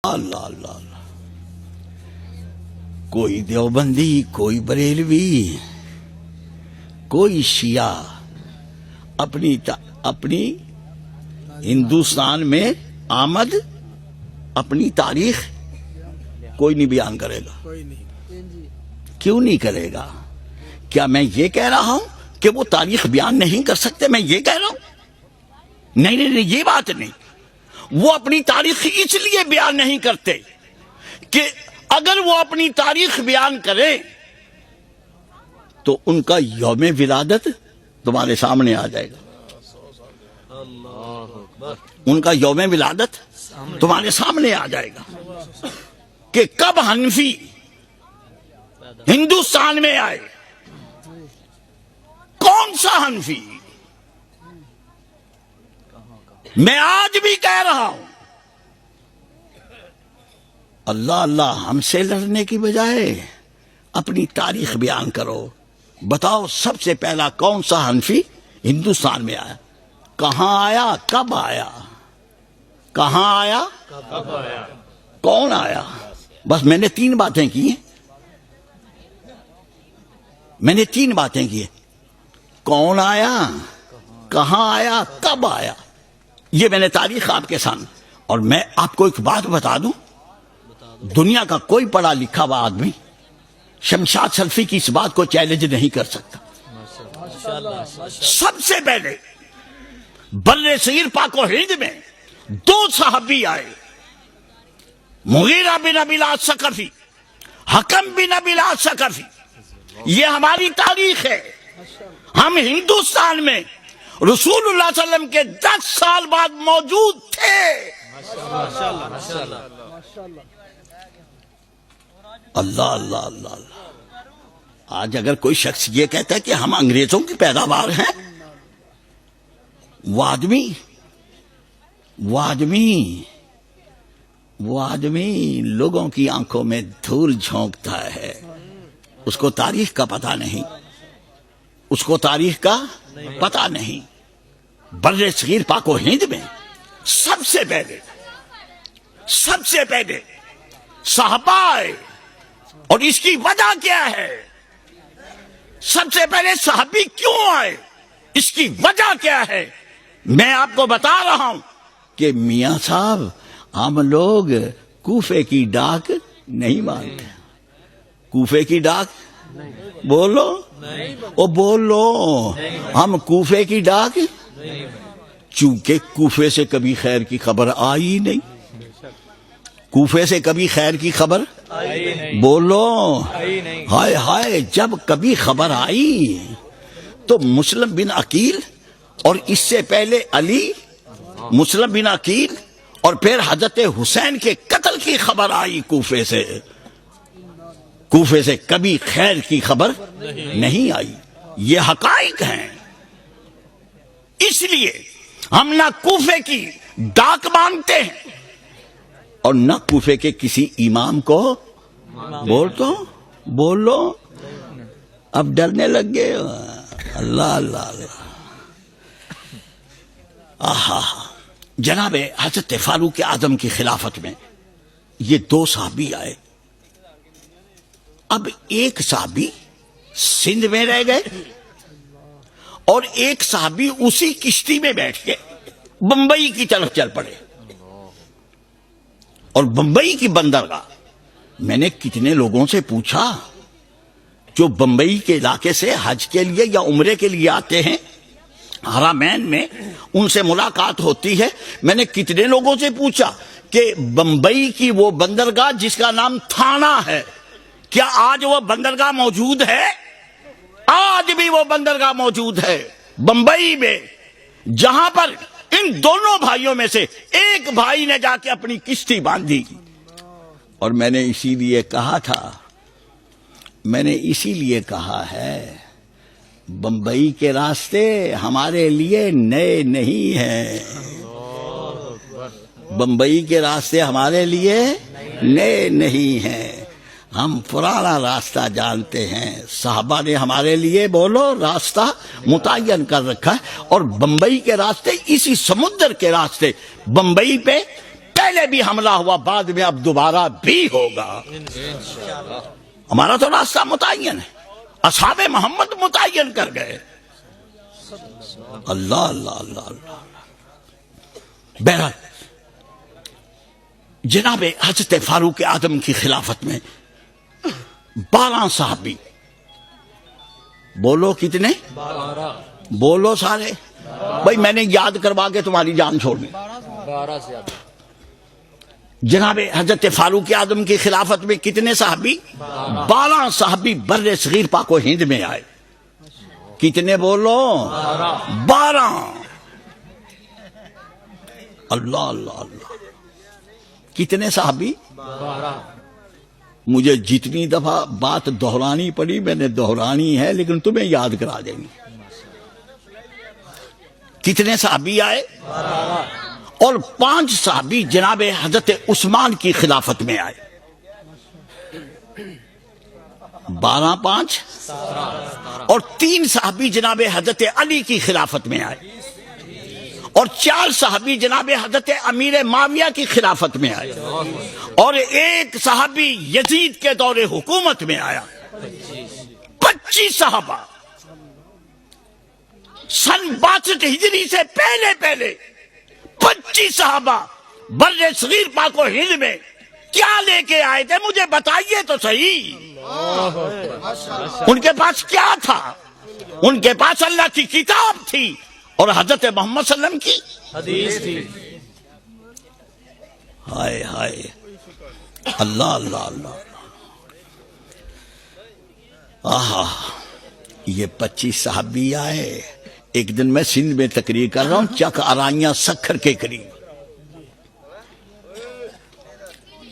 اللہ اللہ اللہ، کوئی دیوبندی، کوئی بریلوی، کوئی شیعہ اپنی ہندوستان میں آمد، اپنی تاریخ کوئی نہیں بیان کرے گا۔ کیوں نہیں کرے گا؟ کیا میں یہ کہہ رہا ہوں کہ وہ تاریخ بیان نہیں کر سکتے؟ میں یہ کہہ رہا ہوں؟ نہیں، یہ بات نہیں۔ وہ اپنی تاریخ اس لیے بیان نہیں کرتے کہ اگر وہ اپنی تاریخ بیان کریں تو ان کا یوم ولادت تمہارے سامنے آ جائے گا، ان کا یوم ولادت تمہارے سامنے آ جائے گا کہ کب حنفی ہندوستان میں آئے، کون سا حنفی۔ میں آج بھی کہہ رہا ہوں، اللہ اللہ، ہم سے لڑنے کی بجائے اپنی تاریخ بیان کرو۔ بتاؤ سب سے پہلا کون سا حنفی ہندوستان میں آیا، کہاں آیا، کب آیا، کہاں آیا، کون آیا؟ بس میں نے تین باتیں کی ہیں، میں نے تین باتیں کی ہیں، کون آیا، کہاں آیا، کب آیا۔ یہ میں نے تاریخ آپ کے سامنے۔ اور میں آپ کو ایک بات بتا دوں، دنیا کا کوئی پڑھا لکھا ہوا آدمی شمشاد سلفی کی اس بات کو چیلنج نہیں کر سکتا۔ سب سے پہلے بر صغیر پاک و ہند میں دو صحابی آئے، مغیرہ بن ابی العاص ثقفی، حکم بن ابی العاص ثقفی۔ یہ ہماری تاریخ ہے۔ ہم ہندوستان میں رسول اللہ صلی اللہ علیہ وسلم کے 10 سال بعد موجود تھے۔ اللہ اللہ اللہ اللہ۔ آج اگر کوئی شخص یہ کہتا ہے کہ ہم انگریزوں کی پیداوار ہیں، وہ آدمی لوگوں کی آنکھوں میں دھول جھونکتا ہے۔ اس کو تاریخ کا پتہ نہیں، اس کو تاریخ کا پتہ نہیں۔ بر صغیر پاک و ہند میں سب سے پہلے صحابہ آئے، اور اس کی وجہ کیا ہے؟ سب سے پہلے صحابی کیوں آئے، اس کی وجہ کیا ہے؟ میں آپ کو بتا رہا ہوں کہ میاں صاحب، ہم لوگ کوفے کی ڈاک نہیں مانتے۔ کوفے کی ڈاک بولو، او بولو، ہم کوفے کی ڈاک، چونکہ کوفے سے کبھی خیر کی خبر آئی نہیں، کوفے سے کبھی خیر کی خبر بولو، ہائے ہائے، جب کبھی خبر آئی تو مسلم بن عقیل، اور اس سے پہلے علی، مسلم بن عقیل، اور پھر حضرت حسین کے قتل کی خبر آئی کوفے سے۔ کوفے سے کبھی خیر کی خبر نہیں آئی۔ یہ حقائق ہیں۔ اس لیے ہم نہ کوفے کی ڈاک مانگتے ہیں اور نہ کوفے کے کسی امام کو بولو۔ اب ڈرنے لگ گئے۔ اللہ اللہ اللہ۔ آہا، جناب حضرت فاروق اعظم کی خلافت میں یہ دو صحابی آئے۔ اب ایک صحابی سندھ میں رہ گئے اور ایک صحابی اسی کشتی میں بیٹھ کے بمبئی کی طرف چل پڑے۔ اور بمبئی کی بندرگاہ، میں نے کتنے لوگوں سے پوچھا جو بمبئی کے علاقے سے حج کے لیے یا عمرے کے لیے آتے ہیں، حرمین میں ان سے ملاقات ہوتی ہے۔ میں نے کتنے لوگوں سے پوچھا کہ بمبئی کی وہ بندرگاہ جس کا نام تھانہ ہے، کیا آج وہ بندرگاہ موجود ہے؟ آج بھی وہ بندرگاہ موجود ہے بمبئی میں، جہاں پر ان دونوں بھائیوں میں سے ایک بھائی نے جا کے اپنی کشتی باندھی۔ اور میں نے اسی لیے کہا ہے، بمبئی کے راستے ہمارے لیے نئے نہیں ہیں، بمبئی کے راستے ہمارے لیے نئے نہیں ہیں، ہم پرانا راستہ جانتے ہیں۔ صحابہ نے ہمارے لیے بولو راستہ متعین کر رکھا ہے، اور بمبئی کے راستے اسی سمندر کے راستے بمبئی پہ پہلے بھی حملہ ہوا، بعد میں اب دوبارہ بھی ہوگا۔ ہمارا تو راستہ متعین ہے، اصحاب محمد متعین کر گئے۔ اللہ اللہ اللہ اللہ۔ بہرحال جناب حضرت فاروق اعظم کی خلافت میں 12 صحابی، بولو کتنے؟ 12 بولو سارے بھائی، میں نے یاد کروا کے تمہاری جان چھوڑنی۔ 12 سے زیادہ جناب حضرت فاروق اعظم کی خلافت میں کتنے صحابی؟ 12 صحابی بر صغیر پاک و ہند میں آئے۔ کتنے بولو؟ 12۔ اللہ اللہ اللہ۔ کتنے صحابی؟ 12 مجھے جتنی دفعہ بات دہرانی پڑی میں نے دہرانی ہے، لیکن تمہیں یاد کرا دیں گے۔ کتنے صحابی آئے؟ 12 اور 5 صحابی جناب حضرت عثمان کی خلافت میں آئے۔ 12 5 اور 3 صحابی جناب حضرت علی کی خلافت میں آئے، اور 4 صحابی جناب حضرت امیر معاویہ کی خلافت میں آئے، اور 1 صحابی یزید کے دور حکومت میں آیا۔ 25 صحابہ سن 62 ہجری سے پہلے 25 صحابہ بر صغیر پاک و ہند میں کیا لے کے آئے تھے؟ مجھے بتائیے تو صحیح۔ ان کے پاس کیا تھا؟ ان کے پاس اللہ کی کتاب تھی اور حضرت محمد صلی اللہ علیہ وسلم کی حدیث تھی۔ ہائے ہائے، اللہ اللہ اللہ۔ آہا، یہ 25 صحابی آئے۔ ایک دن میں سندھ میں تقریر کر رہا ہوں، چک آرائیاں سکھر کے قریب،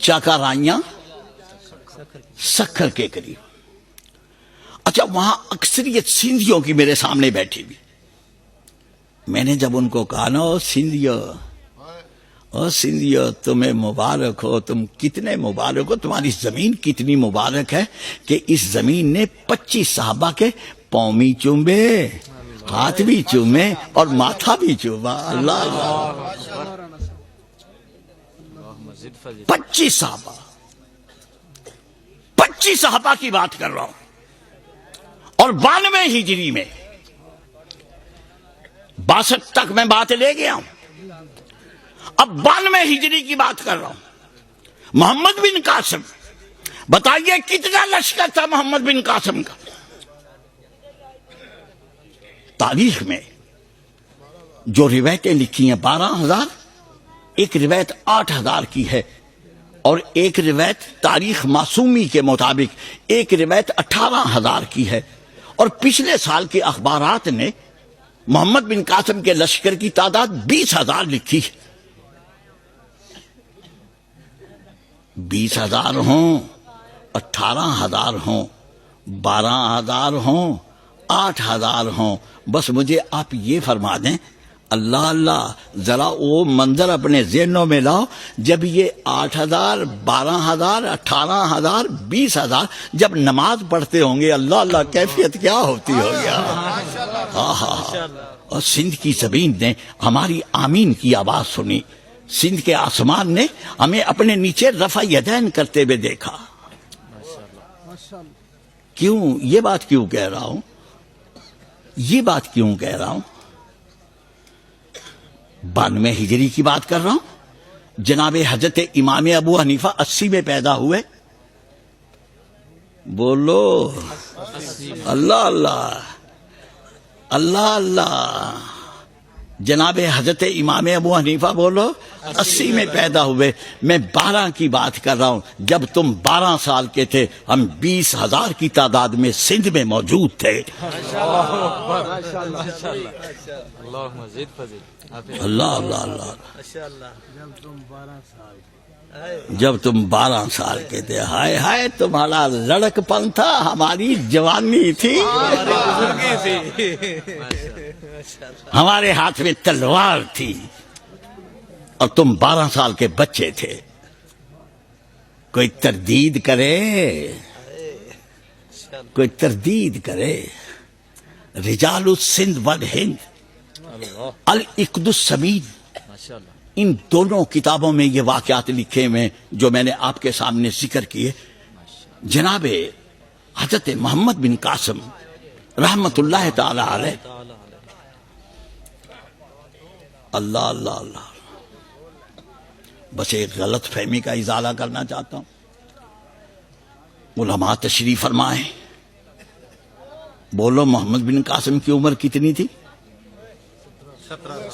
چک آرائیاں سکھر کے قریب۔ اچھا، وہاں اکثریت سندھیوں کی میرے سامنے بیٹھی ہوئی۔ میں نے جب ان کو کہا نا، او سندھیو تمہیں مبارک ہو، تم کتنے مبارک ہو، تمہاری زمین کتنی مبارک ہے کہ اس زمین نے 25 صحابہ کے پاؤں بھی چومے، ہاتھ بھی چومے اور ماتھا بھی چوما۔ اللہ اللہ۔ 25 صحابہ، 25 صحابہ کی بات کر رہا ہوں، اور 92 ہجری میں 62 تک میں بات لے گیا ہوں، اب 92 ہجری کی بات کر رہا ہوں۔ محمد بن قاسم، بتائیے کتنا لشکر تھا محمد بن قاسم کا؟ تاریخ میں جو روایتیں لکھی ہیں 12,000، ایک روایت 8,000 کی ہے، اور ایک روایت تاریخ معصومی کے مطابق ایک روایت 18,000 کی ہے، اور پچھلے سال کے اخبارات نے محمد بن قاسم کے لشکر کی تعداد 20,000 لکھی ہے۔ 20,000 ہوں، 18,000 ہوں، 12,000 ہوں، 8,000 ہوں، بس مجھے آپ یہ فرما دیں، اللہ اللہ، ذرا وہ منظر اپنے ذہنوں میں لاؤ، جب یہ 8,000 12,000 18,000 20,000 جب نماز پڑھتے ہوں گے، اللہ اللہ کیفیت کیا ہوتی ہوگی۔ اور سندھ کی زمین نے ہماری آمین کی آواز سنی، سندھ کے آسمان نے ہمیں اپنے نیچے رفع یدین کرتے ہوئے دیکھا۔ کیوں یہ بات کیوں کہہ رہا ہوں؟ یہ بات کیوں کہہ رہا ہوں؟ 92 ہجری کی بات کر رہا ہوں، جناب حضرت امام ابو حنیفہ 80 میں پیدا ہوئے۔ بولو اللہ اللہ اللہ اللہ۔ جناب حضرت امام ابو حنیفہ بولو 80 میں پیدا ہوئے۔ میں 12 کی بات کر رہا ہوں، جب تم 12 سال کے تھے ہم 20,000 کی تعداد میں سندھ میں موجود تھے۔ اللہ اللہ اللہ۔ جب تم 12 سال کے تھے، ہائے ہائے تمہارا لڑک پن تھا، ہماری جوانی تھی، ہمارے ہاتھ میں تلوار تھی، اور تم 12 سال کے بچے تھے۔ کوئی تردید کرے، کوئی تردید کرے۔ رجال السندھ والہند العقد السمین، ان دونوں کتابوں میں یہ واقعات لکھے ہوئے جو میں نے آپ کے سامنے ذکر کیے. جناب حضرت محمد بن قاسم رحمت اللہ تعالی علیہ، اللہ اللہ اللہ، بس ایک غلط فہمی کا ازالہ کرنا چاہتا ہوں. علماء تشریف فرمائیں، بولو محمد بن قاسم کی عمر کتنی تھی؟ 17-18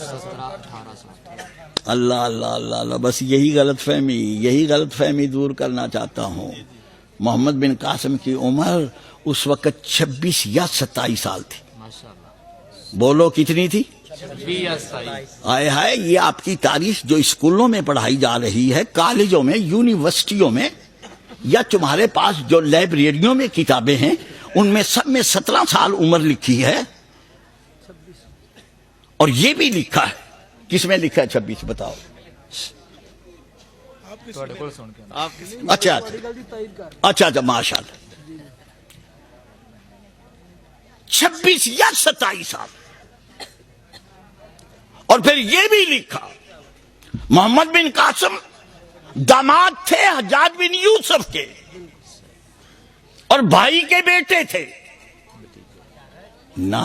سال. اللہ اللہ اللہ اللہ، بس یہی غلط فہمی دور کرنا چاہتا ہوں. محمد بن قاسم کی عمر اس وقت 26 یا 27 سال تھی. ماشاءاللہ. بولو کتنی تھی؟ 27. آئے ہائے، یہ آپ کی تاریخ جو اسکولوں میں پڑھائی جا رہی ہے، کالجوں میں، یونیورسٹیوں میں، یا تمہارے پاس جو لائبریریوں میں کتابیں ہیں، ان میں سب میں 17 سال عمر لکھی ہے. اور یہ بھی لکھا ہے، کس میں لکھا ہے 26؟ بتاؤ. اچھا اچھا ماشاء اللہ، 26 یا 27 سال. اور پھر یہ بھی لکھا محمد بن قاسم داماد تھے حجاج بن یوسف کے، اور بھائی کے بیٹے تھے. نہ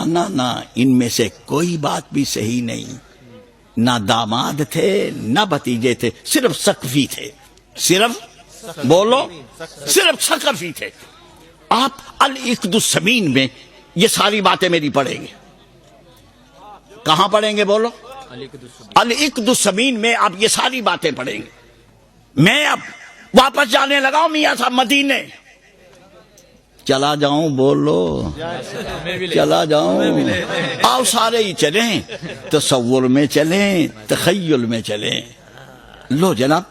ان میں سے کوئی بات بھی صحیح نہیں. نہ داماد تھے نہ بھتیجے تھے، صرف ثقفی تھے. صرف بولو، صرف ثقفی تھے. آپ العقد الثمین میں یہ ساری باتیں میری پڑھیں گے. کہاں پڑھیں گے؟ بولو. العقد الثمین میں آپ یہ ساری باتیں پڑھیں گے. میں اب واپس جانے لگا ہوں میاں صاحب مدینے. چلا جاؤں؟ بولو. چلا جاؤں؟ آؤ سارے ہی چلیں، تصور میں چلیں، تخیل میں چلیں. لو جناب،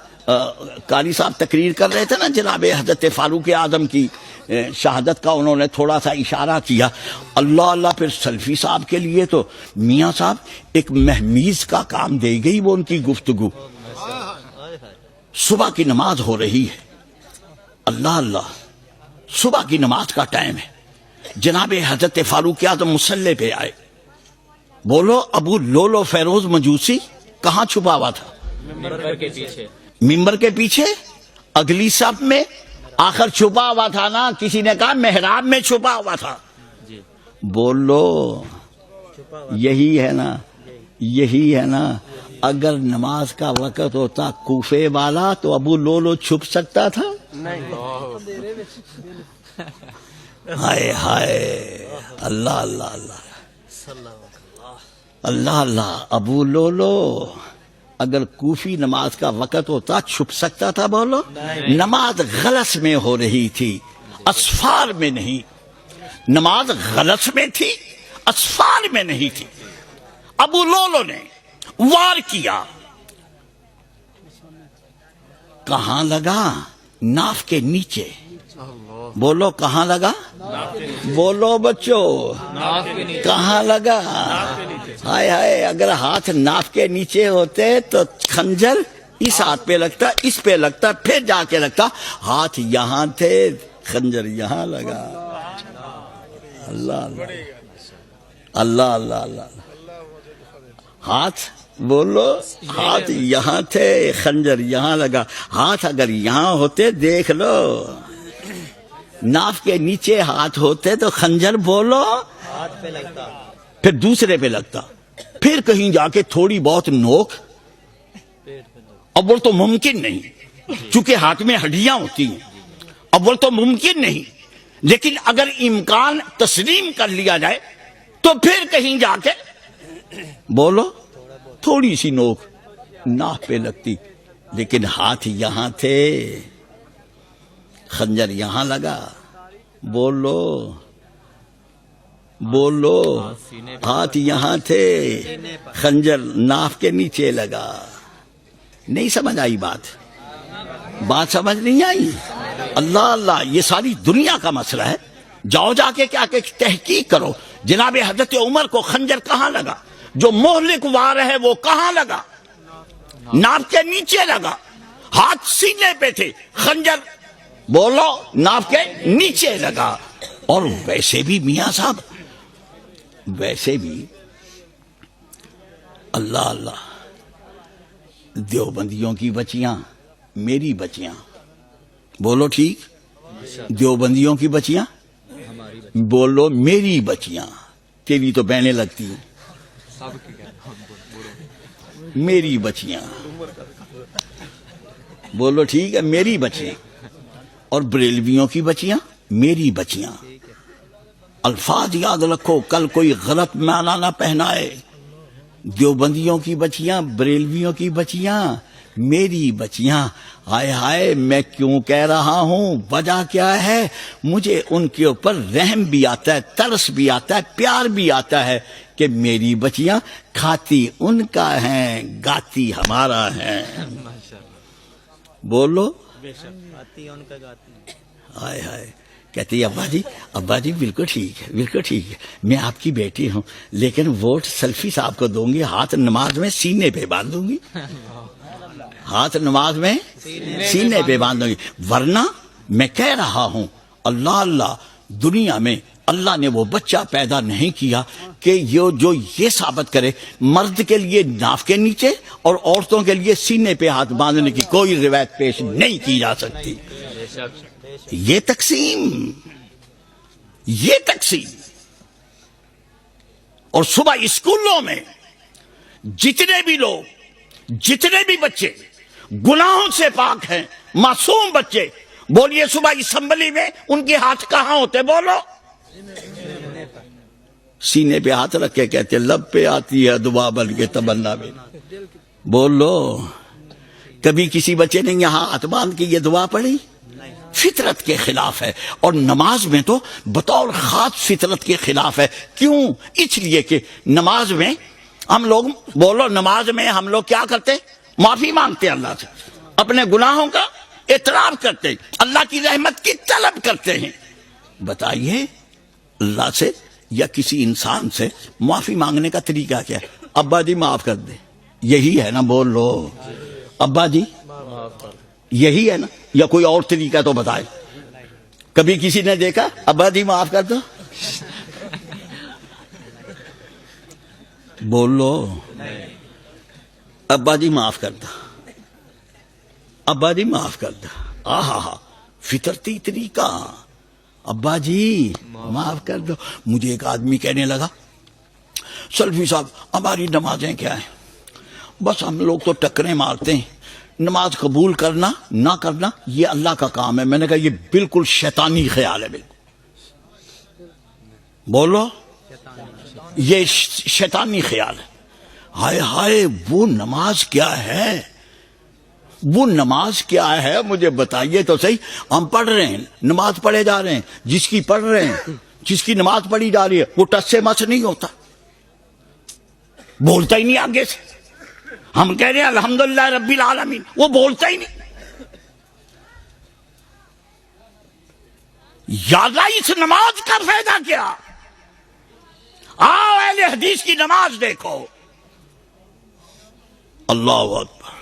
قاری صاحب تقریر کر رہے تھے نا، جناب حضرت فاروق اعظم کی شہادت کا انہوں نے تھوڑا سا اشارہ کیا. اللہ اللہ. پھر سلفی صاحب کے لیے تو میاں صاحب ایک مہمیز کا کام دے گئی وہ ان کی گفتگو. صبح کی نماز ہو رہی ہے، اللہ اللہ، صبح کی نماز کا ٹائم ہے. جناب حضرت فاروق اعظم مصلی پہ آئے. بولو. ابو لولو فیروز مجوسی کہاں چھپا ہوا تھا؟ ممبر کے پیچھے. ممبر کے پیچھے اگلی صف میں. آخر چھپا ہوا تھا نا، کسی نے کہا محراب میں چھپا ہوا تھا. جی. بولو. یہی ہے نا، یہی ہے نا. اگر نماز کا وقت ہوتا کوفے والا تو ابو لولو چھپ سکتا تھا؟ ہائے ہائے، اللہ اللہ اللہ، اللہ اللہ. ابو لولو اگر کوفی نماز کا وقت ہوتا چھپ سکتا تھا؟ بولو. نماز غلس میں ہو رہی تھی، اسفار میں نہیں. نماز غلس میں تھی، اسفار میں نہیں تھی. ابو لولو نے وار کیا. کہاں لگا؟ ناف کے نیچے. بولو کہاں لگا؟ بولو بچو، کہاں لگا؟ ہائے ہائے، اگر ہاتھ ناف کے نیچے ہوتے تو خنجر اس ہاتھ پہ لگتا، اس پہ لگتا، پھر جا کے لگتا. ہاتھ یہاں تھے، خنجر یہاں لگا. اللہ اللہ اللہ اللہ اللہ. ہاتھ بولو، ہاتھ یہاں تھے، خنجر یہاں لگا. ہاتھ اگر یہاں ہوتے، دیکھ لو، ناف کے نیچے ہاتھ ہوتے تو خنجر بولو ہاتھ پہ لگتا، پھر دوسرے پہ لگتا، پھر کہیں جا کے تھوڑی بہت نوک. اب وہ تو ممکن نہیں، چونکہ ہاتھ میں ہڈیاں ہوتی ہیں. اب وہ تو ممکن نہیں، لیکن اگر امکان تسلیم کر لیا جائے تو پھر کہیں جا کے بولو تھوڑی سی نوک ناف پہ لگتی. لیکن ہاتھ یہاں تھے، خنجر یہاں لگا. بولو بولو. ہاتھ یہاں تھے، خنجر ناف کے نیچے لگا. نہیں سمجھ آئی بات؟ بات سمجھ نہیں آئی؟ اللہ اللہ، یہ ساری دنیا کا مسئلہ ہے. جاؤ جا کے کیا کہ تحقیق کرو. جناب حضرت عمر کو خنجر کہاں لگا؟ جو مہلک وار ہے وہ کہاں لگا؟ ناف کے نیچے لگا. ہاتھ سینے پہ تھے، خنجر بولو ناف کے نیچے لگا. اور ویسے بھی میاں صاحب، ویسے بھی اللہ اللہ، دیوبندیوں کی بچیاں میری بچیاں، بولو ٹھیک، دیوبندیوں کی بچیاں بولو میری بچیاں، تیری تو بہنیں لگتی ہیں، سب کی کہہ رہا ہوں، بولو میری بچیاں، بولو ٹھیک ہے، میری بچیاں، اور بریلویوں کی بچیاں میری بچیاں۔ الفاظ یاد رکھو، کل کوئی غلط معنی نہ پہنائے۔ دیوبندیوں کی بچیاں، بریلویوں کی بچیاں میری بچیاں۔ ہائے ہائے، میں کیوں کہہ رہا ہوں، وجہ کیا ہے؟ مجھے ان کے اوپر رحم بھی آتا ہے، ترس بھی آتا ہے، پیار بھی آتا ہے کہ میری بچیاں کھاتی ان کا ہیں، گاتی ہمارا ہیں۔ بولو، ہائے ہائے، کہتی ابا جی بالکل ٹھیک ہے، بالکل ٹھیک ہے، میں آپ کی بیٹی ہوں، لیکن ووٹ سلفی صاحب کو دوں گی، ہاتھ نماز میں سینے پہ باندھ دوں گی، ہاتھ نماز میں سینے پہ باندھ دوں گی، ورنہ میں کہہ رہا ہوں اللہ اللہ، دنیا میں اللہ نے وہ بچہ پیدا نہیں کیا کہ جو یہ ثابت کرے مرد کے لیے ناف کے نیچے اور عورتوں کے لیے سینے پہ ہاتھ باندھنے کی کوئی روایت پیش نہیں کی جا سکتی۔ یہ تقسیم اور صبح اسکولوں میں جتنے بھی لوگ، جتنے بھی بچے گناہوں سے پاک ہیں، معصوم بچے، بولیے صبح اسمبلی میں ان کے ہاتھ کہاں ہوتے؟ بولو، سینے پہ ہاتھ رکھ کے کہتے لب پہ آتی ہے دعا بن کے تمنا میں۔ بولو، کبھی کسی بچے نے یہاں ہاتھ باندھ کے یہ دعا پڑھی؟ فطرت کے خلاف ہے، اور نماز میں تو بطور خاص فطرت کے خلاف ہے۔ کیوں؟ اس لیے کہ نماز میں ہم لوگ، بولو، نماز میں ہم لوگ کیا کرتے؟ معافی مانگتے ہیں اللہ سے، اپنے گناہوں کا اعتراف کرتے ہیں، اللہ کی رحمت کی طلب کرتے ہیں۔ بتائیے اللہ سے یا کسی انسان سے معافی مانگنے کا طریقہ کیا ہے؟ ابا جی معاف کر دے، یہی ہے نا؟ بول لو، ابا جی یہی ہے نا؟ یا کوئی اور طریقہ تو بتائے۔ کبھی کسی نے دیکھا ابا جی معاف کر دو؟ بولو، ابا جی معاف کر دو، ابا جی معاف کر دو، آہا، فطرتی طریقہ، ابا جی معاف کر دو۔ مجھے ایک آدمی کہنے لگا، سلفی صاحب ہماری نمازیں کیا ہیں؟ بس ہم لوگ تو ٹکریں مارتے ہیں، نماز قبول کرنا نہ کرنا یہ اللہ کا کام ہے۔ میں نے کہا یہ بالکل شیطانی خیال ہے، بالکل، بولو، یہ شیطانی خیال ہے۔ ہائے ہائے، وہ نماز کیا ہے؟ وہ نماز کیا ہے؟ مجھے بتائیے تو صحیح۔ ہم پڑھ رہے ہیں، نماز پڑھے جا رہے ہیں، جس کی پڑھ رہے ہیں، جس کی نماز پڑھی جا رہی ہے وہ ٹس سے مس نہیں ہوتا، بولتا ہی نہیں آگے سے۔ ہم کہہ رہے ہیں الحمدللہ رب العالمین، وہ بولتا ہی نہیں۔ یا اللہ، اس نماز کا فائدہ کیا؟ آؤ اہل حدیث کی نماز دیکھو، اللہ اکبر،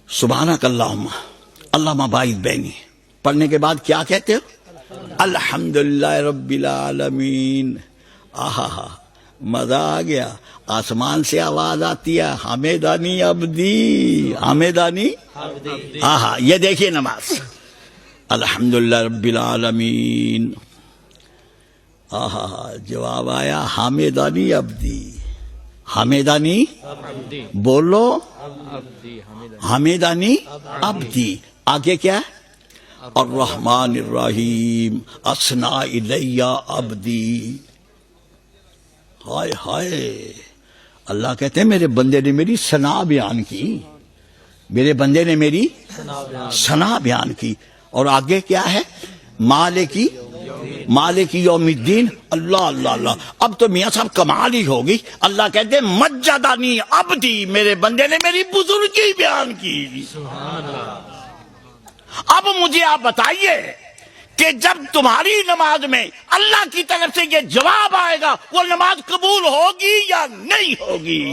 سبحانک اللہم اللہم باعث بینی، پڑھنے کے بعد کیا کہتے ہو؟ الحمدللہ رب العالمین۔ آہا، مزہ آ گیا، آسمان سے آواز آتی ہے، حمیدانی عبدی، حمیدانی، آہا، یہ دیکھیے نماز، الحمدللہ رب العالمین، آہا، جواب آیا حمیدانی عبدی، حمیدانی، بولو، حمیدانی عبدی۔ آگے کیا ہے؟ الرحمن الرحیم اثنا الی عبدی۔ ہائے ہائے، اللہ کہتے ہیں میرے بندے نے میری ثنا بیان کی، میرے بندے نے میری ثنا بیان کی۔ اور آگے کیا ہے؟ مالک یوم الدین۔ اللہ اللہ اللہ، اب تو میاں صاحب کمال ہی ہوگی۔ اللہ کہتے ہیں مجدنی عبدی، میرے بندے نے میری بزرگی بیان کی۔ اب مجھے آپ بتائیے کہ جب تمہاری نماز میں اللہ کی طرف سے یہ جواب آئے گا، وہ نماز قبول ہوگی یا نہیں ہوگی؟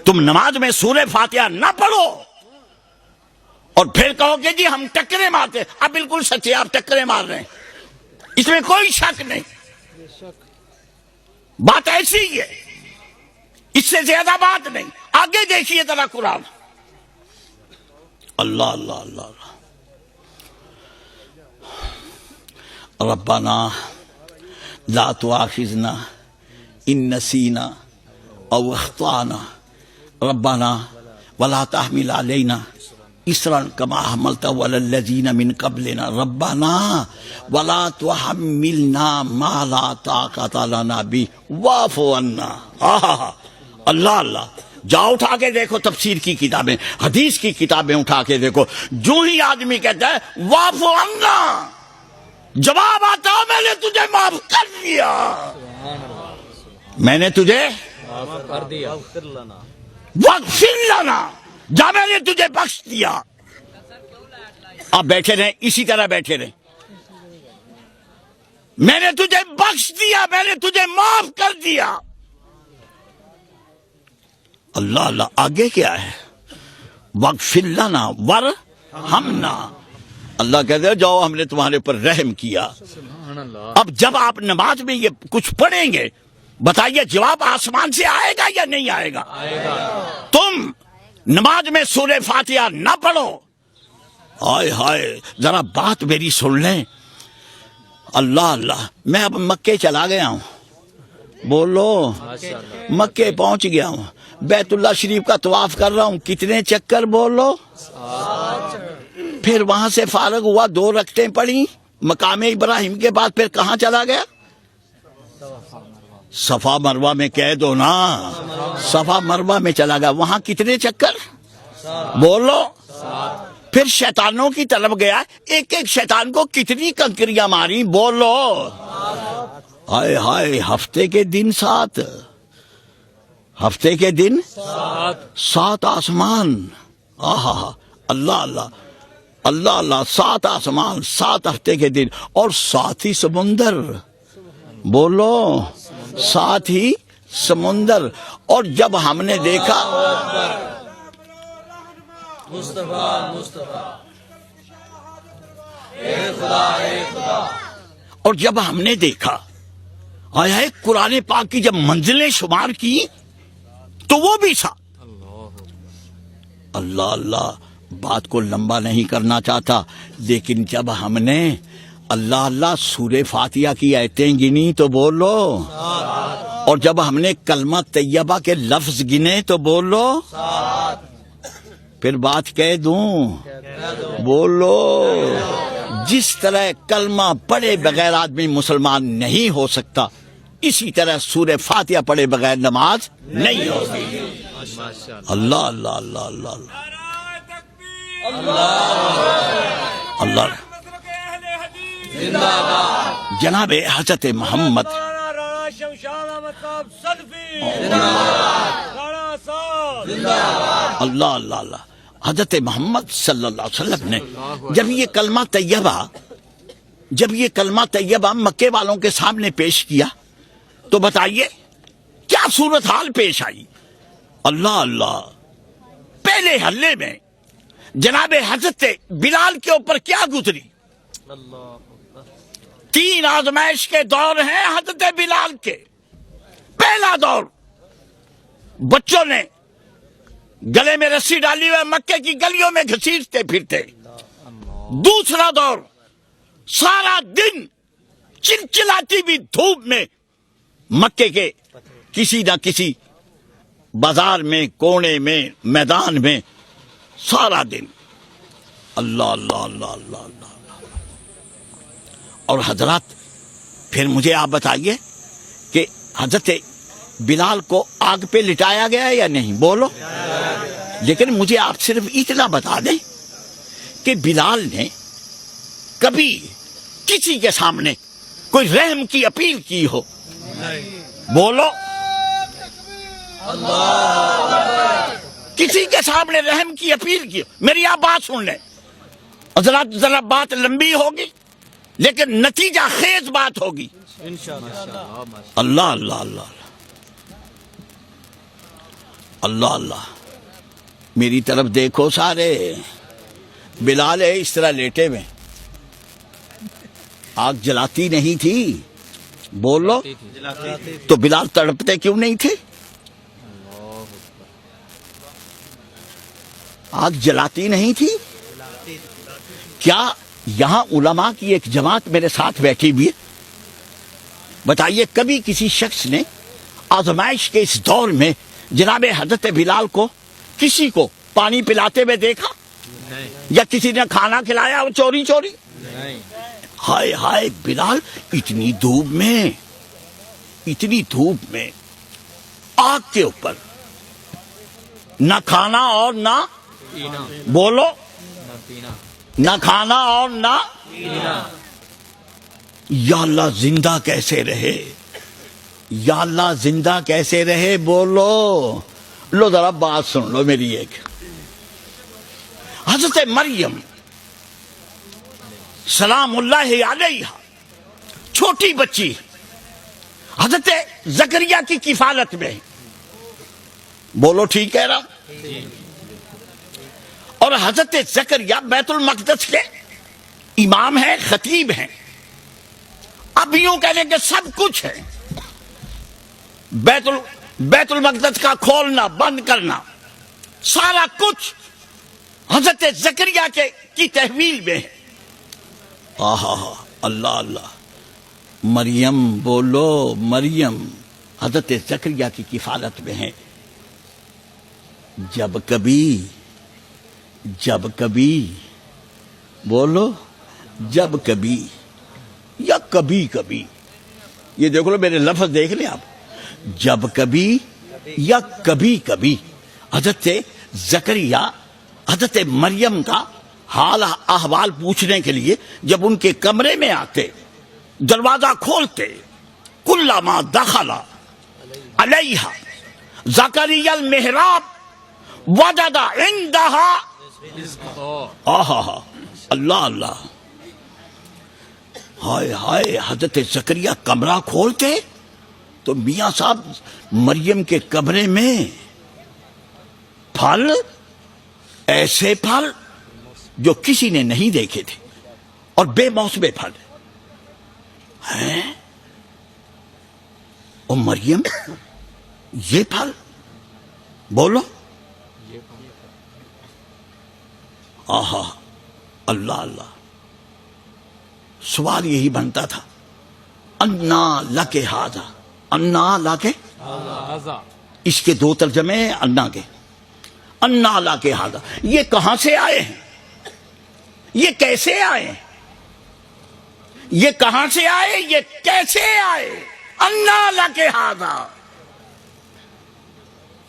تم نماز میں سورہ فاتحہ نہ پڑھو اور پھر کہو کہ جی ہم ٹکرے مارتے، اب بالکل سچے، آپ ٹکرے مار رہے ہیں، اس میں کوئی شک نہیں، بات ایسی ہی ہے۔ اس سے زیادہ بات نہیں. آگے دیکھیے ذرا قرآن. اللہ اللہ اللہ اللہ. ربنا لا تؤاخذنا ان نسینا او اخطانا ربنا ولا تحمل علينا اسرا كما حملته على الذين من قبلنا ربنا ولا تحملنا ما لا طاقة لنا به واعف عنا. اللہ اللہ. جاؤ اٹھا کے دیکھو تفسیر کی کتابیں, حدیث کی کتابیں اٹھا کے دیکھو. جو ہی آدمی کہتا ہے واعف عنا, جواب آتا میں نے تجھے معاف کر دیا, میں نے تجھے کر دیا. واغفر لنا, جا میں نے تجھے بخش دیا. آپ بیٹھے رہیں, اسی طرح بیٹھے رہیں. میں نے تجھے بخش دیا, میں نے تجھے معاف کر دیا. اللہ اللہ. آگے کیا ہے؟ واغفر لنا ورحمنا. اللہ کہتے ہیں جاؤ ہم نے تمہارے پر رحم کیا. سبحان اللہ. اب جب آپ نماز میں یہ کچھ پڑھیں گے, بتائیے جواب آسمان سے آئے گا یا نہیں آئے گا؟ تم نماز میں سورہ فاتحہ نہ پڑھو. ہائے ہائے, ذرا بات میری سن لیں. اللہ اللہ. میں اب مکے چلا گیا ہوں, بولو مکے پہنچ گیا ہوں, بیت اللہ شریف کا طواف کر رہا ہوں. کتنے چکر بولو؟ پھر وہاں سے فارغ ہوا, 2 رکعتیں پڑھی مقام ابراہیم کے بعد. پھر کہاں چلا گیا؟ صفا مروہ میں کہہ دو نا, صفا مروہ میں چلا گیا. وہاں کتنے چکر بولو؟ پھر شیطانوں کی طرف گیا, ایک ایک شیطان کو کتنی کنکریاں ماری بولو؟ ہائے ہائے. ہفتے کے دن 7, ہفتے کے دن 7 آسمان. آہا اللہ اللہ اللہ اللہ. 7 آسمان, 7 ہفتے کے دن, اور 7 ہی سمندر. بولو 7 ہی سمندر. اور جب ہم نے دیکھا اور جب ہم نے دیکھا آیا ہے قرآن پاک کی جب منزلیں شمار کی تو وہ بھی 7. اللہ اللہ. بات کو لمبا نہیں کرنا چاہتا, لیکن جب ہم نے اللہ اللہ سورہ فاتحہ کی آیتیں گنی تو بولو, اور جب ہم نے کلمہ طیبہ کے لفظ گنے تو بولو. پھر بات کہہ دوں بولو. جس طرح کلمہ پڑھے بغیر آدمی مسلمان نہیں ہو سکتا, اسی طرح سورہ فاتحہ پڑھے بغیر نماز نہیں ہو سکتی. اللہ اللہ اللہ اللہ اللہ اللہ. جناب حضرت محمد اللہ اللہ اللہ حضرت محمد صلی اللہ علیہ وسلم نے جب یہ کلمہ طیبہ مکے والوں کے سامنے پیش کیا تو بتائیے کیا صورتحال پیش آئی؟ اللہ اللہ. پہلے حلے میں جناب حضرت بلال کے اوپر کیا گزری؟ 3 آزمائش کے دور ہیں حضرت بلال کے. پہلا دور بچوں نے گلے میں رسی ڈالی ہوئے مکے کی گلیوں میں گھسیٹتے پھرتے. دوسرا دور سارا دن چلچلاتی ہوئی دھوپ میں مکے کے کسی نہ کسی بازار میں, کونے میں, میدان میں سارا دن. اللہ اللہ اللہ اللہ اللہ. اور حضرات پھر مجھے آپ بتائیے کہ حضرت بلال کو آگ پہ لٹایا گیا ہے یا نہیں؟ بولو. لیکن مجھے آپ صرف اتنا بتا دیں کہ بلال نے کبھی کسی کے سامنے کوئی رحم کی اپیل کی ہو؟ بولو. کسی کے سامنے رحم کی اپیل کی ہو؟ میری آپ بات سن لیں. حضرات ذرا بات لمبی ہوگی لیکن نتیجہ خیز بات ہوگی. اللہ اللہ اللہ اللہ اللہ. میری طرف دیکھو سارے. بلال ہے اس طرح لیٹے میں, آگ جلاتی نہیں تھی. بولو. تو بلال تڑپتے کیوں نہیں تھے؟ آگ جلاتی نہیں تھی؟ کیا یہاں علماء کی ایک جماعت میرے ساتھ بیٹھی ہوئی ہے؟ بتائیے کبھی کسی شخص نے آزمائش کے اس دور میں جناب حضرت بلال کو کسی کو پانی پلاتے ہوئے دیکھا؟ نہیں یا کسی نے کھانا کھلایا چوری چوری؟ نہیں ہائے ہائے بلال، اتنی دھوپ میں آگ کے اوپر نہ کھانا اور نہ پینا بولو، نہ پینا نہ کھانا اور نہ پینا یا اللہ زندہ کیسے رہے، یا اللہ زندہ کیسے رہے، بولو۔ لو ذرا بات سن لو میری ایک۔ حضرت مریم سلام اللہ علیہ چھوٹی بچی حضرت زکریا کی کفالت میں، بولو ٹھیک کہہ رہا ہوں؟ اور حضرت زکریا بیت المقدس کے امام ہیں، خطیب ہیں، اب یوں کہنے کہ سب کچھ ہے، بیت المقدس کا کھولنا بند کرنا سارا کچھ حضرت زکریا کی تحویل میں ہے۔ آہا اللہ اللہ، مریم بولو، مریم حضرت زکریا کی کفالت میں ہے۔ جب کبھی بولو، جب کبھی یا کبھی کبھی، یہ دیکھ لو میرے لفظ دیکھ لیں آپ، جب کبھی یا کبھی کبھی حضرت زکریا حضرت مریم کا حال احوال پوچھنے کے لیے جب ان کے کمرے میں آتے، دروازہ کھولتے، کلما دخل علیہا زکریا المحراب وجد عندہا، آہا اللہ اللہ، ہائے ہائے، حضرت زکریا کمرہ کھولتے تو میاں صاحب مریم کے کمرے میں پھل، ایسے پھل جو کسی نے نہیں دیکھے تھے، اور بے موسم پھل ہیں۔ او مریم یہ پھل، بولو، آہا اللہ اللہ، سوال یہی بنتا تھا، انا لکے ہاذا، انا لکے، اس کے دو ترجمے ہیں انا کے، انا لکے ہاذا، یہ کہاں سے آئے ہیں، یہ کیسے آئے، یہ کہاں سے آئے، یہ کیسے آئے، انا لکے ہاذا،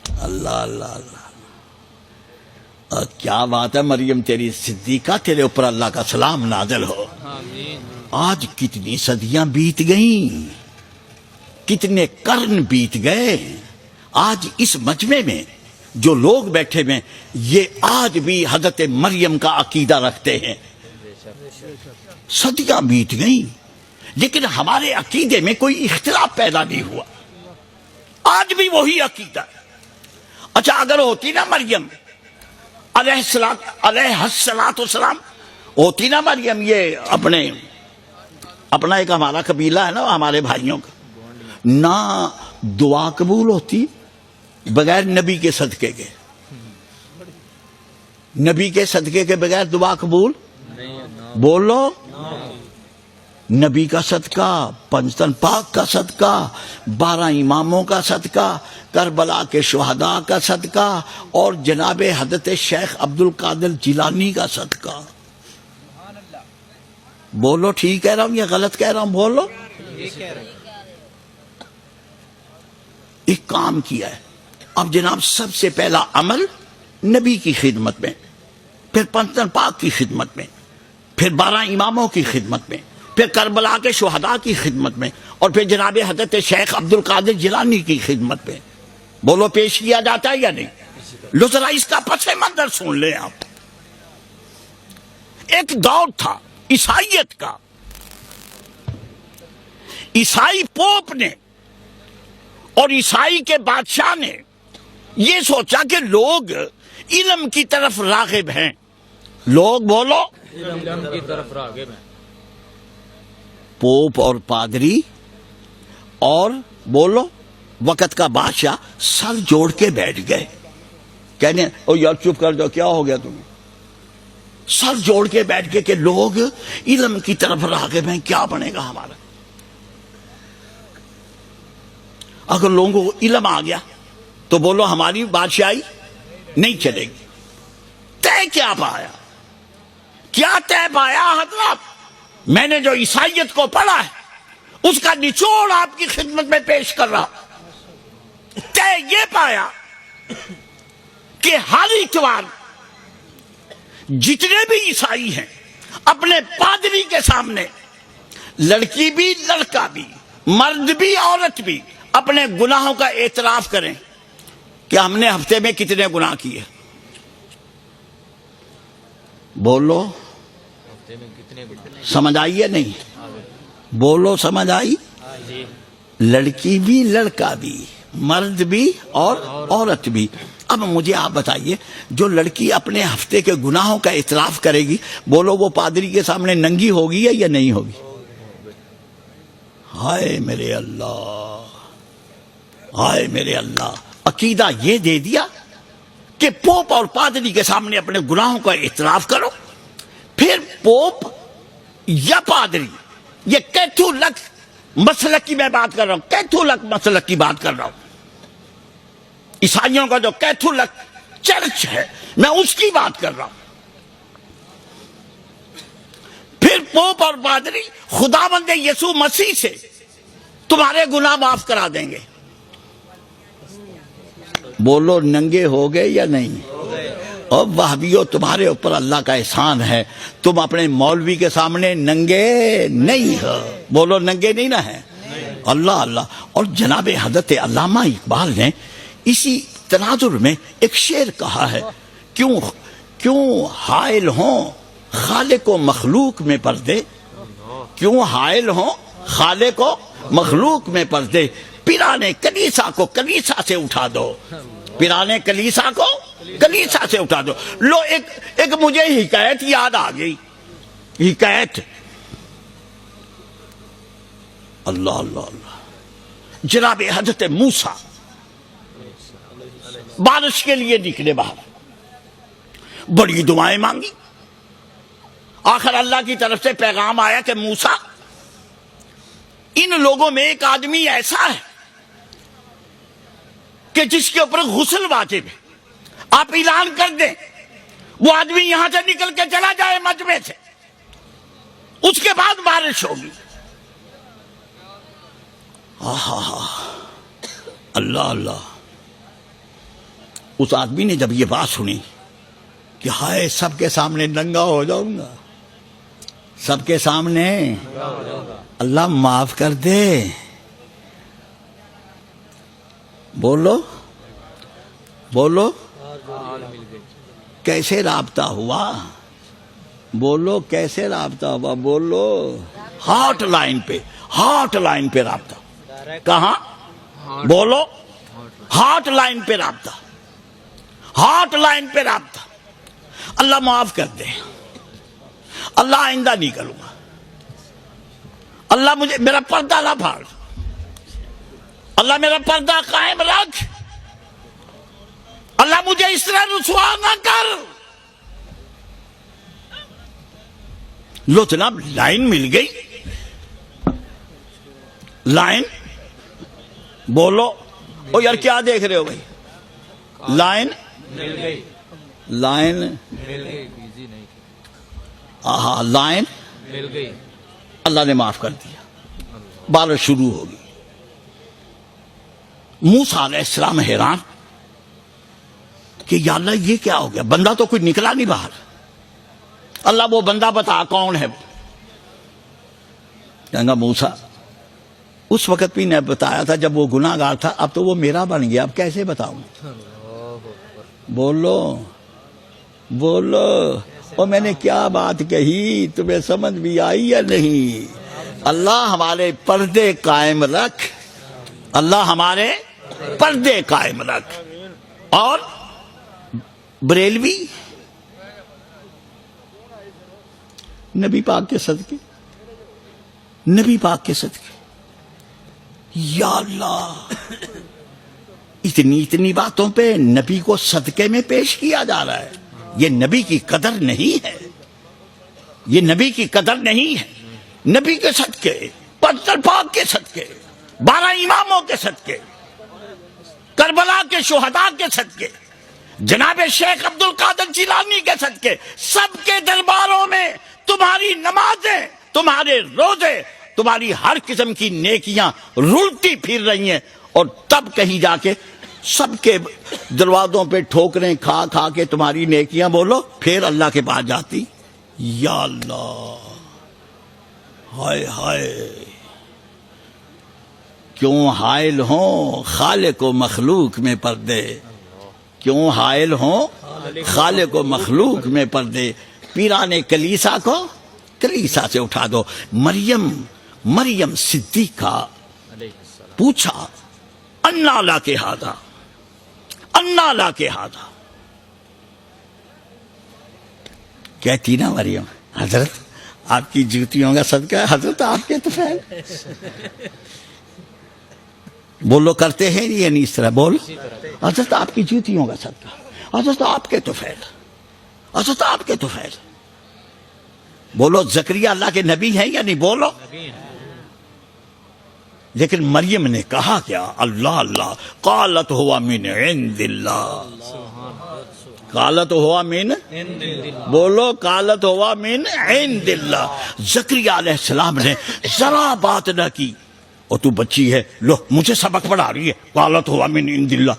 اللہ اللہ اللہ، کیا بات ہے مریم تیری صدیقہ، تیرے اوپر اللہ کا سلام نازل ہو۔ آج کتنی صدیاں بیت گئیں، کتنے قرن بیت گئے، آج اس مجمع میں جو لوگ بیٹھے ہوئے یہ آج بھی حضرت مریم کا عقیدہ رکھتے ہیں۔ صدیاں بیت گئیں لیکن ہمارے عقیدے میں کوئی اختلاف پیدا نہیں ہوا، آج بھی وہی عقیدہ ہے۔ اچھا اگر ہوتی نا مریم علیہ الصلاۃ والسلام، ہوتی نا مریم، یہ اپنا ایک ہمارا قبیلہ ہے نا ہمارے بھائیوں کا، نہ دعا قبول ہوتی بغیر نبی کے صدقے کے، نبی کے صدقے کے بغیر دعا قبول، بولو، نبی کا صدقہ، پنجتن پاک کا صدقہ، 12 اماموں کا صدقہ، کربلا کے شہداء کا صدقہ، اور جناب حضرت شیخ عبد القادر جیلانی کا صدقہ، بولو ٹھیک کہہ رہا ہوں یا غلط کہہ رہا ہوں، بولو۔ ایک کام کیا ہے، اب جناب سب سے پہلا عمل نبی کی خدمت میں، پھر پنجتن پاک کی خدمت میں، پھر 12 اماموں کی خدمت میں، پھر کربلا کے شہداء کی خدمت میں، اور پھر جناب حضرت شیخ عبد القادر جیلانی کی خدمت میں، بولو پیش کیا جاتا ہے یا نہیں؟ لو ذرا اس کا پس منظر سن لیں آپ۔ ایک دور تھا عیسائیت کا، عیسائی پوپ نے اور عیسائی کے بادشاہ نے یہ سوچا کہ لوگ علم کی طرف راغب ہیں، لوگ بولو، علم کی طرف راغب ہیں، پوپ اور پادری اور بولو وقت کا بادشاہ سر جوڑ کے بیٹھ گئے، کہنے او یار چپ کر جاؤ، کیا ہو گیا تمہیں؟ سر جوڑ کے بیٹھ کے کہ لوگ علم کی طرف راغب ہیں، کیا بنے گا ہمارا؟ اگر لوگوں کو علم آ گیا تو بولو ہماری بادشاہی نہیں چلے گی۔ طے کیا پایا؟ کیا طے پایا حضرات؟ میں نے جو عیسائیت کو پڑھا ہے اس کا نچوڑ آپ کی خدمت میں پیش کر رہا۔ طے یہ پایا کہ ہر اتوار جتنے بھی عیسائی ہیں اپنے پادری کے سامنے، لڑکی بھی لڑکا بھی، مرد بھی عورت بھی، اپنے گناہوں کا اعتراف کریں کہ ہم نے ہفتے میں کتنے گناہ کیے۔ بولو ہفتے میں کتنے گناہ؟ سمجھ آئی ہے نہیں؟ بولو سمجھ آئی؟ جی لڑکی بھی لڑکا بھی، مرد بھی اور عورت بھی۔ اب مجھے آپ بتائیے، جو لڑکی اپنے ہفتے کے گناہوں کا اعتراف کرے گی، بولو وہ پادری کے سامنے ننگی ہوگی یا نہیں ہوگی؟ ہائے میرے اللہ، ہائے میرے اللہ! عقیدہ یہ دے دیا کہ پوپ اور پادری کے سامنے اپنے گناہوں کا اعتراف کرو، پھر پوپ یا پادری، یہ کیتھولک مسلک کی میں بات کر رہا ہوں، کیتھولک مسلک کی بات کر رہا ہوں، عیسائیوں کا جو کیتھولک چرچ ہے میں اس کی بات کر رہا ہوں۔ پھر پوپ اور پادری خداوند یسوع مسیح سے تمہارے گناہ معاف کرا دیں گے۔ بولو ننگے ہو گئے یا نہیں؟ اور وہابیو تمہارے اوپر اللہ کا احسان ہے، تم اپنے مولوی کے سامنے ننگے نہیں ہو۔ بولو ننگے نہیں نہ ہیں؟ اللہ اللہ۔ اور جناب حضرت علامہ اقبال نے اسی تناظر میں ایک شعر کہا ہے، کیوں حائل ہوں خالق و مخلوق میں پردے، کیوں حائل ہوں خالق و مخلوق میں پردے، پیرانے کلیسا کو کلیسا سے اٹھا دو، پیرانے کلیسا کو کلیسا سے اٹھا دو۔ لو ایک مجھے حکایت یاد آ گئی، حکایت، اللہ اللہ اللہ۔ جناب حضرت موسیٰ بارش کے لیے نکلے باہر، بڑی دعائیں مانگی، آخر اللہ کی طرف سے پیغام آیا کہ موسیٰ ان لوگوں میں ایک آدمی ایسا ہے کہ جس کے اوپر غسل واجب ہے، آپ اعلان کر دیں وہ آدمی یہاں سے نکل کے چلا جائے مجمع سے، اس کے بعد بارش ہوگی۔ اللہ اللہ۔ اس آدمی نے جب یہ بات سنی کہ ہائے سب کے سامنے ننگا ہو جاؤں گا، سب کے سامنے، اللہ معاف کر دے۔ بولو بولو کیسے رابطہ ہوا؟ بولو کیسے رابطہ ہوا؟ بولو ہاٹ لائن پہ، ہاٹ لائن پہ رابطہ۔ کہاں؟ بولو ہاٹ لائن پہ رابطہ، ہاٹ لائن پہ رابطہ۔ اللہ معاف کر دے، اللہ آئندہ نہیں کروں گا، اللہ مجھے میرا پردہ نہ پھاڑ، اللہ میرا پردہ قائم رکھ، اللہ مجھے اس طرح رسوا نہ کر۔ لو جناب لائن مل گئی، لائن، بولو او یار کیا دیکھ رہے ہو بھائی؟ لائن مل گئی، لائن مل گئی، بیزی نہیں، لائن مل گئی، اللہ نے معاف کر دیا، بارش شروع ہوگی۔ موسیٰ علیہ السلام حیران کہ یا اللہ یہ کیا ہو گیا، بندہ تو کوئی نکلا نہیں باہر۔ اللہ وہ بندہ بتا کون ہے؟ کہنگا موسیٰ اس وقت بھی نے بتایا تھا جب وہ گناہ گار تھا، اب تو وہ میرا بن گیا، اب کیسے بتاؤں؟ بولو بولو، اور میں نے کیا بات کہی تمہیں سمجھ بھی آئی یا نہیں؟ اللہ ہمارے پردے قائم رکھ، اللہ ہمارے پردے قائم رکھ۔ اور بریلوی نبی پاک کے صدقے، نبی پاک کے صدقے، یا اللہ اتنی باتوں پہ نبی کو صدقے میں پیش کیا جا رہا ہے. یہ نبی کی قدر نہیں ہے, یہ نبی کی قدر نہیں ہے. نبی کے صدقے, پتر پاک کے صدقے, 12 اماموں کے صدقے, کربلا کے شہداء کے صدقے, جناب شیخ عبد القادر جیلانی کے صدقے, سب کے درباروں میں تمہاری نمازیں, تمہارے روزے, تمہاری ہر قسم کی نیکیاں رلتی پھر رہی ہیں. اور تب کہیں جا کے سب کے دروازوں پہ ٹھوکریں کھا کھا کے تمہاری نیکیاں بولو پھر اللہ کے پاس جاتی. یا اللہ, ہائے ہائے, کیوں حائل ہوں خالق و مخلوق میں پردے, کیوں حائل ہوں خالق و مخلوق میں پردے. پیران کلیسا کو کلیسا سے اٹھا دو. مریم صدیقہ پوچھا انا لا کے ہادا, انا لا کے ہادا. کہتی نا مریم, حضرت آپ کی جوتیوں کا صدقہ ہے, حضرت آپ کے تو فعل. بولو کرتے ہیں یہ نہیں اس طرح, بول حضرت آپ کی جوتیوں کا صدقہ, حضرت آپ کے تو فعل, حضرت آپ کے تو فعل. بولو زکریا اللہ کے نبی ہیں یا نہیں, بولو. لیکن مریم نے کہا کیا, اللہ اللہ, قالت ہوا من عند اللہ, قالت ہوا من, بولو قالت ہوا من عند اللہ. زکریا علیہ السلام نے ذرا بات نہ کی, اور تو بچی ہے, لو مجھے سبق پڑھا رہی ہے, قالت ہوا من عند اللہ.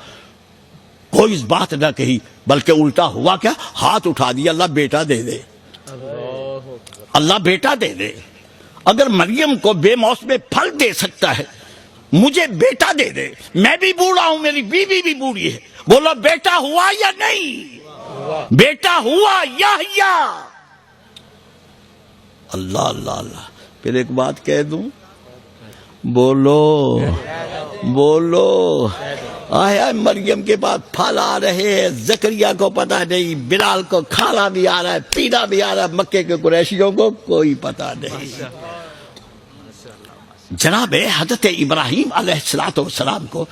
کوئی بات نہ کہی, بلکہ الٹا ہوا کیا, ہاتھ اٹھا دیا, اللہ بیٹا دے دے, اللہ بیٹا دے دے. اگر مریم کو بے موسم پھل دے سکتا ہے, مجھے بیٹا دے دے. میں بھی بوڑھا ہوں, میری بیوی بھی بوڑھی ہے, بولو بیٹا ہوا یا نہیں, بیٹا ہوا یا. اللہ اللہ اللہ. پھر ایک بات کہہ دوں, بولو بولو. آیا مریم کے پاس پھل آ رہے ہیں, زکریا کو پتہ نہیں, بلال کو کھانا بھی آ رہا ہے, پینا بھی آ رہا ہے, مکے کے قریشیوں کو کوئی پتہ نہیں. جناب حضرت ابراہیم علیہ السلام کو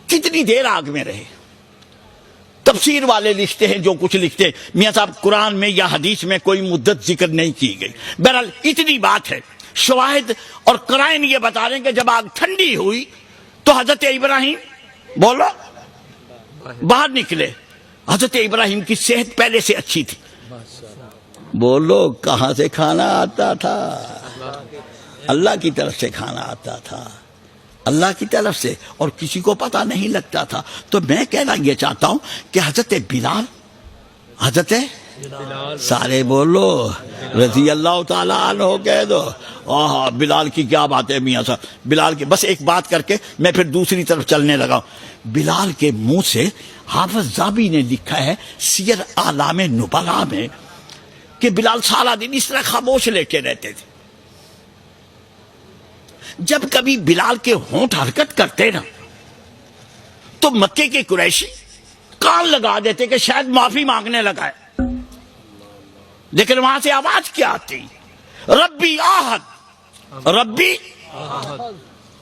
کتنی دیر آگ میں رہے. تفسیر والے لکھتے ہیں جو کچھ لکھتے ہیں, میاں صاحب قرآن میں یا حدیث میں کوئی مدت ذکر نہیں کی گئی. بہرحال اتنی بات ہے, شواہد اور قرائن یہ بتا رہے ہیں کہ جب آگ ٹھنڈی ہوئی تو حضرت ابراہیم, بولو, باہر نکلے. حضرت ابراہیم کی صحت پہلے سے اچھی تھی. بولو کہاں سے کھانا آتا تھا, اللہ کی طرف سے کھانا آتا تھا, اللہ کی طرف سے, اور کسی کو پتہ نہیں لگتا تھا. تو میں کہنا یہ چاہتا ہوں کہ حضرت بلال, حضرت سارے بولو رضی اللہ تعالیٰ عنہ کہہ دو. ہاں بلال کی کیا بات ہے میاں صاحب, بلال کی بس ایک بات کر کے میں پھر دوسری طرف چلنے لگا. بلال کے منہ سے حافظ ذہبی نے لکھا ہے سیر اعلام نبلاء میں کہ بلال سارا دن اس طرح خاموش لیٹے رہتے تھے. جب کبھی بلال کے ہونٹ حرکت کرتے نا تو مکے کے قریشی کان لگا دیتے کہ شاید معافی مانگنے لگا ہے, لیکن وہاں سے آواز کیا آتی, ربی آہد, ربی,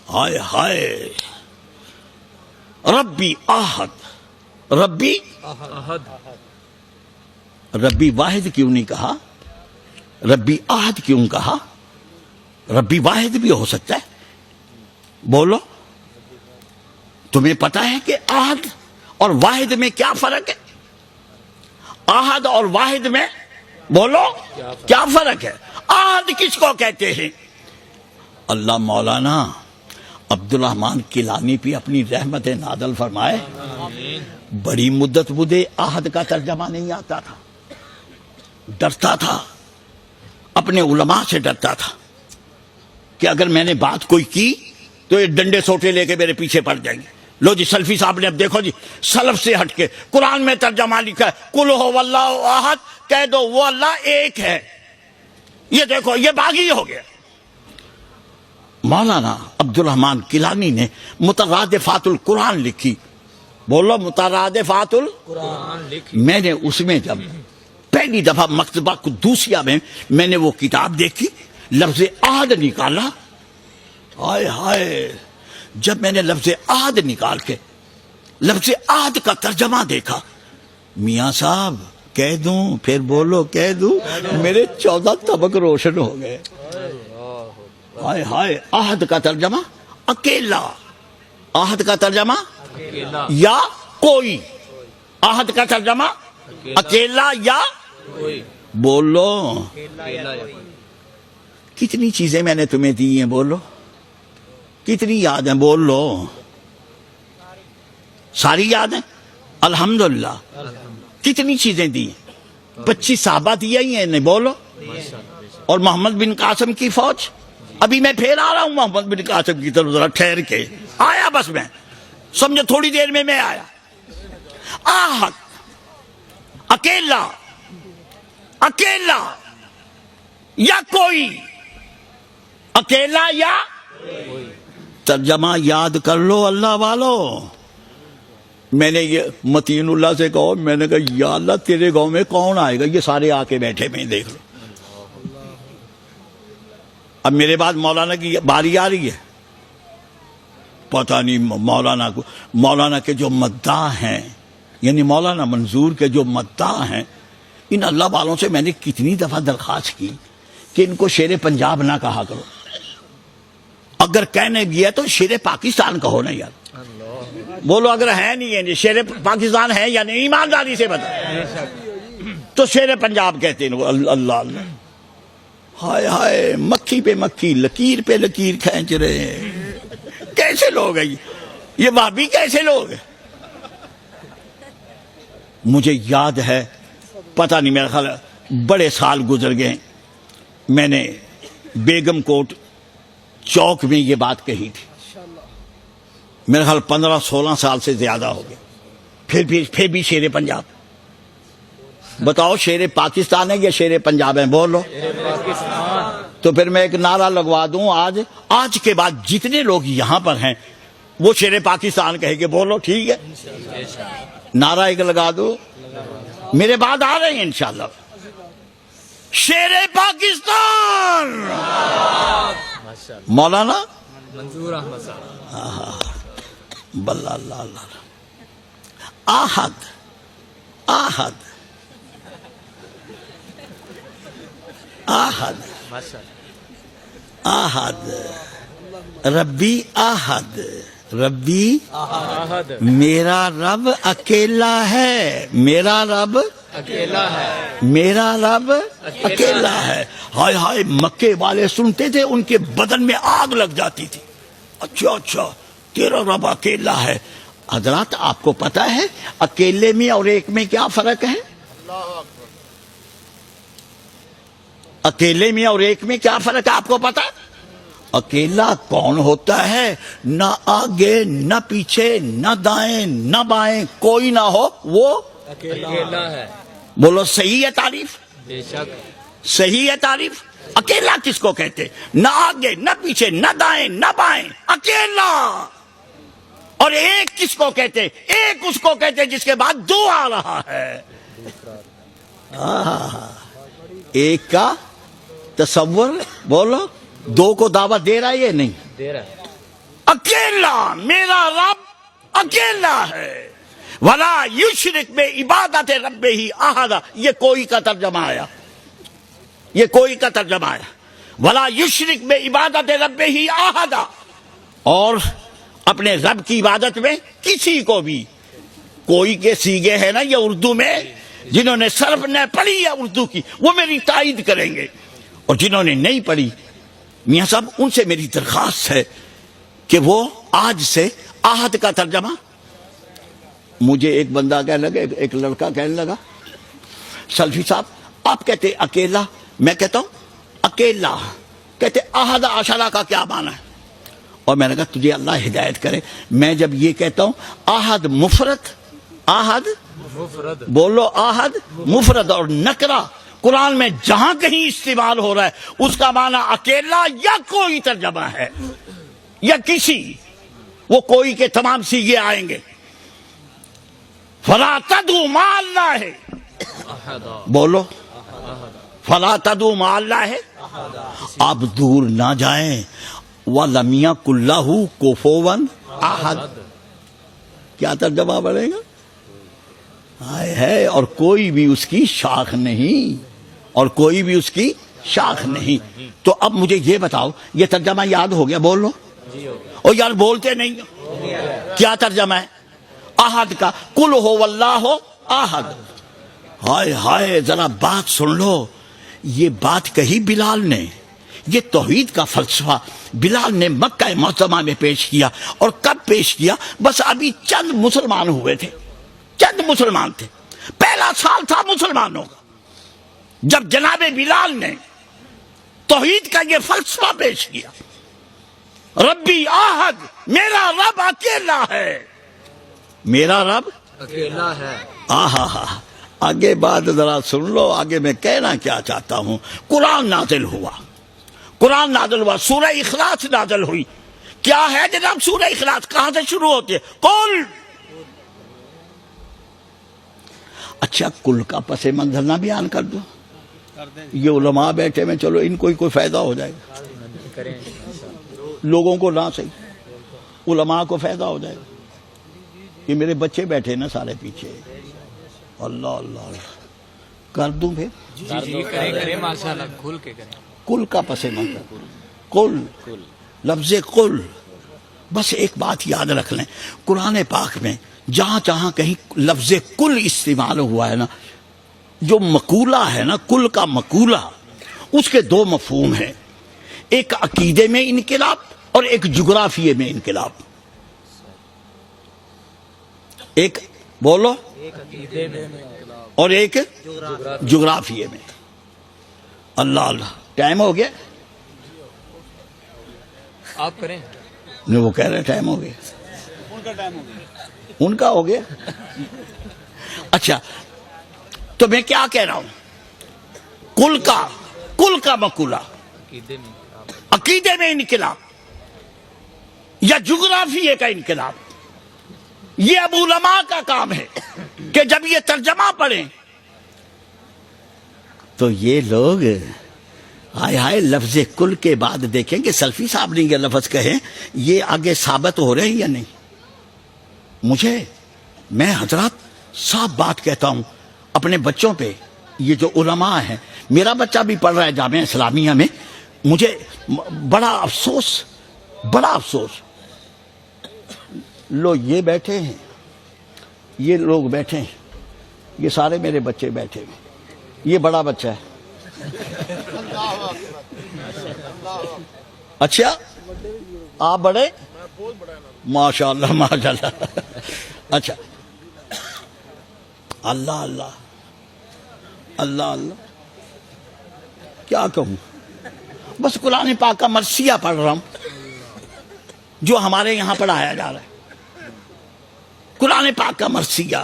ہائے ہائے, ربی آہد, ربی ربی واحد کیوں نہیں کہا, ربی آہد کیوں کہا؟ ربی واحد بھی ہو سکتا ہے. بولو, تمہیں پتا ہے کہ آہد اور واحد میں کیا فرق ہے؟ آہد اور واحد میں بولو کیا فرق ہے؟ آہد کس کو کہتے ہیں؟ اللہ مولانا عبدالرحمن کیلانی پہ اپنی رحمت نازل فرمائے, بڑی مدت مجھے آہد کا ترجمہ نہیں آتا تھا, ڈرتا تھا, اپنے علماء سے ڈرتا تھا کہ اگر میں نے بات کوئی کی تو یہ ڈنڈے سوٹے لے کے میرے پیچھے پڑ جائیں گے. لو جی سلفی صاحب نے اب دیکھو جی سلف سے ہٹ کے قرآن میں ترجمہ لکھا ہے, قل هو اللہ احد, کہہ دو وہ اللہ ایک ہے. یہ دیکھو یہ باغی ہو گیا. مولانا عبدالرحمن کیلانی نے مترادفات القرآن لکھی, بولو مترادفات القرآن لکھی. میں نے اس میں جب پہلی دفعہ مکتبہ قدوسیہ میں میں نے وہ کتاب دیکھی, لفظ احد نکالا, ہائے ہائے, جب میں نے لفظ احد نکال کے لفظ عہد کا ترجمہ دیکھا. میاں صاحب کہہ دوں پھر بولو کہہ دوں, میرے 14 طبق روشن ہو گئے. ہائے ہائے, عہد کا ترجمہ اکیلا, عہد کا ترجمہ اکیلا یا کوئی, عہد کا ترجمہ اکیلا یا کوئی, بولو. اکیلا یا کوئی. کتنی چیزیں میں نے تمہیں دی ہیں, بولو کتنی یاد ہیں, بول لو. ساری یاد ہیں الحمدللہ. کتنی چیزیں دی ہیں, 25 صحابہ دیا ہی ہیں, بولو. اور محمد بن قاسم کی فوج, ابھی میں پھر آ رہا ہوں محمد بن قاسم کی طرف, ذرا ٹھہر کے آیا, بس میں سمجھو تھوڑی دیر میں آیا. آہد اکیلا, اکیلا یا کوئی, اکیلا یا ترجمہ یاد کر لو اللہ والو. میں نے یہ متین اللہ سے کہا, میں نے کہا یا اللہ تیرے گاؤں میں کون آئے گا, یہ سارے آ کے بیٹھے میں دیکھ لو. اب میرے بعد مولانا کی باری آ رہی ہے, پتہ نہیں مولانا کے جو مداح ہیں, یعنی مولانا منظور کے جو مداح ہیں, ان اللہ والوں سے میں نے کتنی دفعہ درخواست کی کہ ان کو شیر پنجاب نہ کہا کرو. اگر کہنے گیا تو شیر پاکستان کہو نا یار. بولو اگر ہے نہیں ہے, شیر پاکستان ہے یا نہیں, ایمانداری سے بتا. تو شیر پنجاب کہتے ہیں اللہ اللہ. ہائے ہائے, مکھی پہ مکھی, لکیر پہ لکیر کھینچ رہے ہیں. کیسے لوگ ہیں یہ بھابی, کیسے لوگ ہیں؟ مجھے یاد ہے, پتہ نہیں, میرا خیال بڑے سال گزر گئے, میں نے بیگم کوٹ چوک میں یہ بات کہی تھی. میرا خیال 15-16 سال سے زیادہ ہو گئے. پھر بھی شیر پنجاب. بتاؤ شیر پاکستان ہے یا شیر پنجاب ہے, بولو. تو پھر میں ایک نعرہ لگوا دوں, آج کے بعد جتنے لوگ یہاں پر ہیں وہ شیر پاکستان کہے گے, بولو ٹھیک ہے. نعرہ ایک لگا دو, میرے بعد آ رہے ہیں انشاءاللہ. شیر پاکستان مولانا منظور احمد صاحب. بلّہ اللہ اللہ. آہد, آہد, آہد, آہد, ربی آہد, ربی احد, میرا رب اکیلا ہے, میرا رب اکیلا ہے, میرا رب اکیلا ہے. ہائے ہائے, مکے والے سنتے تھے ان کے بدن میں آگ لگ جاتی تھی. اچھا تیرا رب اکیلا ہے. حضرات آپ کو پتا ہے اکیلے میں اور ایک میں کیا فرق ہے؟ اکیلے میں اور ایک میں کیا فرق ہے آپ کو پتا؟ اکیلا کون ہوتا ہے؟ نہ آگے نہ پیچھے نہ دائیں نہ بائیں کوئی نہ ہو, وہ اکیلا ہے. بولو صحیح ہے تعریف؟ بے شک. صحیح ہے تعریف. اکیلا کس کو کہتے؟ نہ آگے نہ پیچھے نہ دائیں نہ بائیں, اکیلا. اور ایک کس کو کہتے؟ ایک اس کو کہتے جس کے بعد دو آ رہا ہے. ایک کا تصور, بولو, دو کو دعوت دے رہا ہے یا نہیں دے رہا ہے. اکیلا, میرا رب اکیلا ہے. ولا یشرک بے عبادت رب ہی احد, یہ کوئی کا ترجمہ آیا, یہ کوئی کا ترجمہ آیا. ولا یشرک بے عبادت رب ہی احد, اور اپنے رب کی عبادت میں کسی کو بھی, کوئی کے سیگے ہیں نا یہ اردو میں, جنہوں نے صرف نہ پڑھی ہے اردو کی وہ میری تائید کریں گے, اور جنہوں نے نہیں پڑھی میاں صاحب ان سے میری درخواست ہے کہ وہ آج سے آہد کا ترجمہ. مجھے ایک بندہ کہنے لگا, ایک لڑکا کہنے لگا, سلفی صاحب آپ کہتے اکیلا, میں کہتا ہوں اکیلا, کہتے احد عشرہ کا کیا معنی ہے؟ اور میں نے کہا تجھے اللہ ہدایت کرے, میں جب یہ کہتا ہوں احد مفرد, احد مفرد, بولو احد مفرد اور نکرہ قرآن میں جہاں کہیں استعمال ہو رہا ہے اس کا معنی اکیلا یا کوئی ترجمہ ہے یا کسی, وہ کوئی کے تمام سیغے آئیں گے. فلا تدعوا مع اللہ, بولو فلا تدعوا مع اللہ, آپ دور نہ جائیں. وَلَمْ يَكُن لَّهُ كُفُوًا أَحَدٌ, کیا ترجمہ پڑے گا؟ ہائے ہے، اور کوئی بھی اس کی شاخ نہیں، اور کوئی بھی اس کی شاخ نہیں۔ تو اب مجھے یہ بتاؤ، یہ ترجمہ یاد ہو گیا؟ بول لو۔ اور یار بولتے نہیں، کیا ترجمہ ہے؟ احد کا، قل هو اللہ احد۔ ہائے ہائے، ذرا بات سن لو، یہ بات کہی بلال نے، یہ توحید کا فلسفہ بلال نے مکہ معظمہ میں پیش کیا۔ اور کب پیش کیا؟ بس ابھی چند مسلمان ہوئے تھے، چند مسلمان تھے، پہلا سال تھا مسلمانوں کا، جب جناب بلال نے توحید کا یہ فلسفہ پیش کیا۔ ربی آہد، میرا رب اکیلا ہے، میرا رب اکیلا ہے۔ آہا ہا۔ آگے بات ذرا سن لو، آگے میں کہنا کیا چاہتا ہوں۔ قرآن نازل ہوا، قرآن نازل ہوا، سورہ اخلاص نازل ہوئی۔ کیا ہے جناب سورہ اخلاص؟ کہاں سے شروع ہوتی ہے؟ قل۔ اچھا، کل کا پس منظر نہ بیان کر دو؟ یہ علماء بیٹھے میں، چلو ان کو ہی کوئی فائدہ ہو جائے گا، لوگوں کو نہ صحیح، علماء کو فائدہ ہو جائے گا۔ یہ میرے بچے بیٹھے نا سارے پیچھے، اللہ اللہ کر دوں پھر؟ جی کریں ماشاءاللہ، کھل کے کریں۔ کل کا پس منظر، کل، لفظ کل۔ بس ایک بات یاد رکھ لیں، قرآن پاک میں جہاں جہاں کہیں لفظ کل استعمال ہوا ہے نا، جو مقولہ ہے نا، کل کا مقولہ، اس کے دو مفہوم ہیں، ایک عقیدے میں انقلاب اور ایک جغرافیے میں انقلاب۔ ایک بولو، اور ایک جغرافیے میں۔ اللہ اللہ، ٹائم ہو گیا؟ آپ کریں۔ نہیں، وہ کہہ رہے ٹائم ہو گیا، ان کا ہو گیا۔ اچھا، تو میں کیا کہہ رہا ہوں؟ کل کا مقولہ عقیدے میں انقلاب یا جغرافیے کا انقلاب، یہ اب علماء کا کام ہے کہ جب یہ ترجمہ پڑھیں تو یہ لوگ ہائے ہائے لفظ کل کے بعد دیکھیں کہ سلفی صاحب نے یہ لفظ کہے، یہ آگے ثابت ہو رہے ہیں یا نہیں۔ میں حضرات صاف بات کہتا ہوں اپنے بچوں پہ، یہ جو علماء ہیں، میرا بچہ بھی پڑھ رہا ہے جامعہ اسلامیہ میں، مجھے بڑا افسوس، لو یہ بیٹھے ہیں، یہ لوگ بیٹھے ہیں، یہ سارے میرے بچے بیٹھے ہیں، یہ بڑا بچہ ہے۔ اچھا، آپ بڑے؟ ماشاء اللہ ماشاء اللہ۔ اچھا، اللہ اللہ اللہ اللہ، کیا کہوں؟ بس قرآن پاک کا مرثیہ پڑھ رہا ہوں جو ہمارے یہاں پڑھایا جا رہا ہے، قرآن پاک کا مرثیہ۔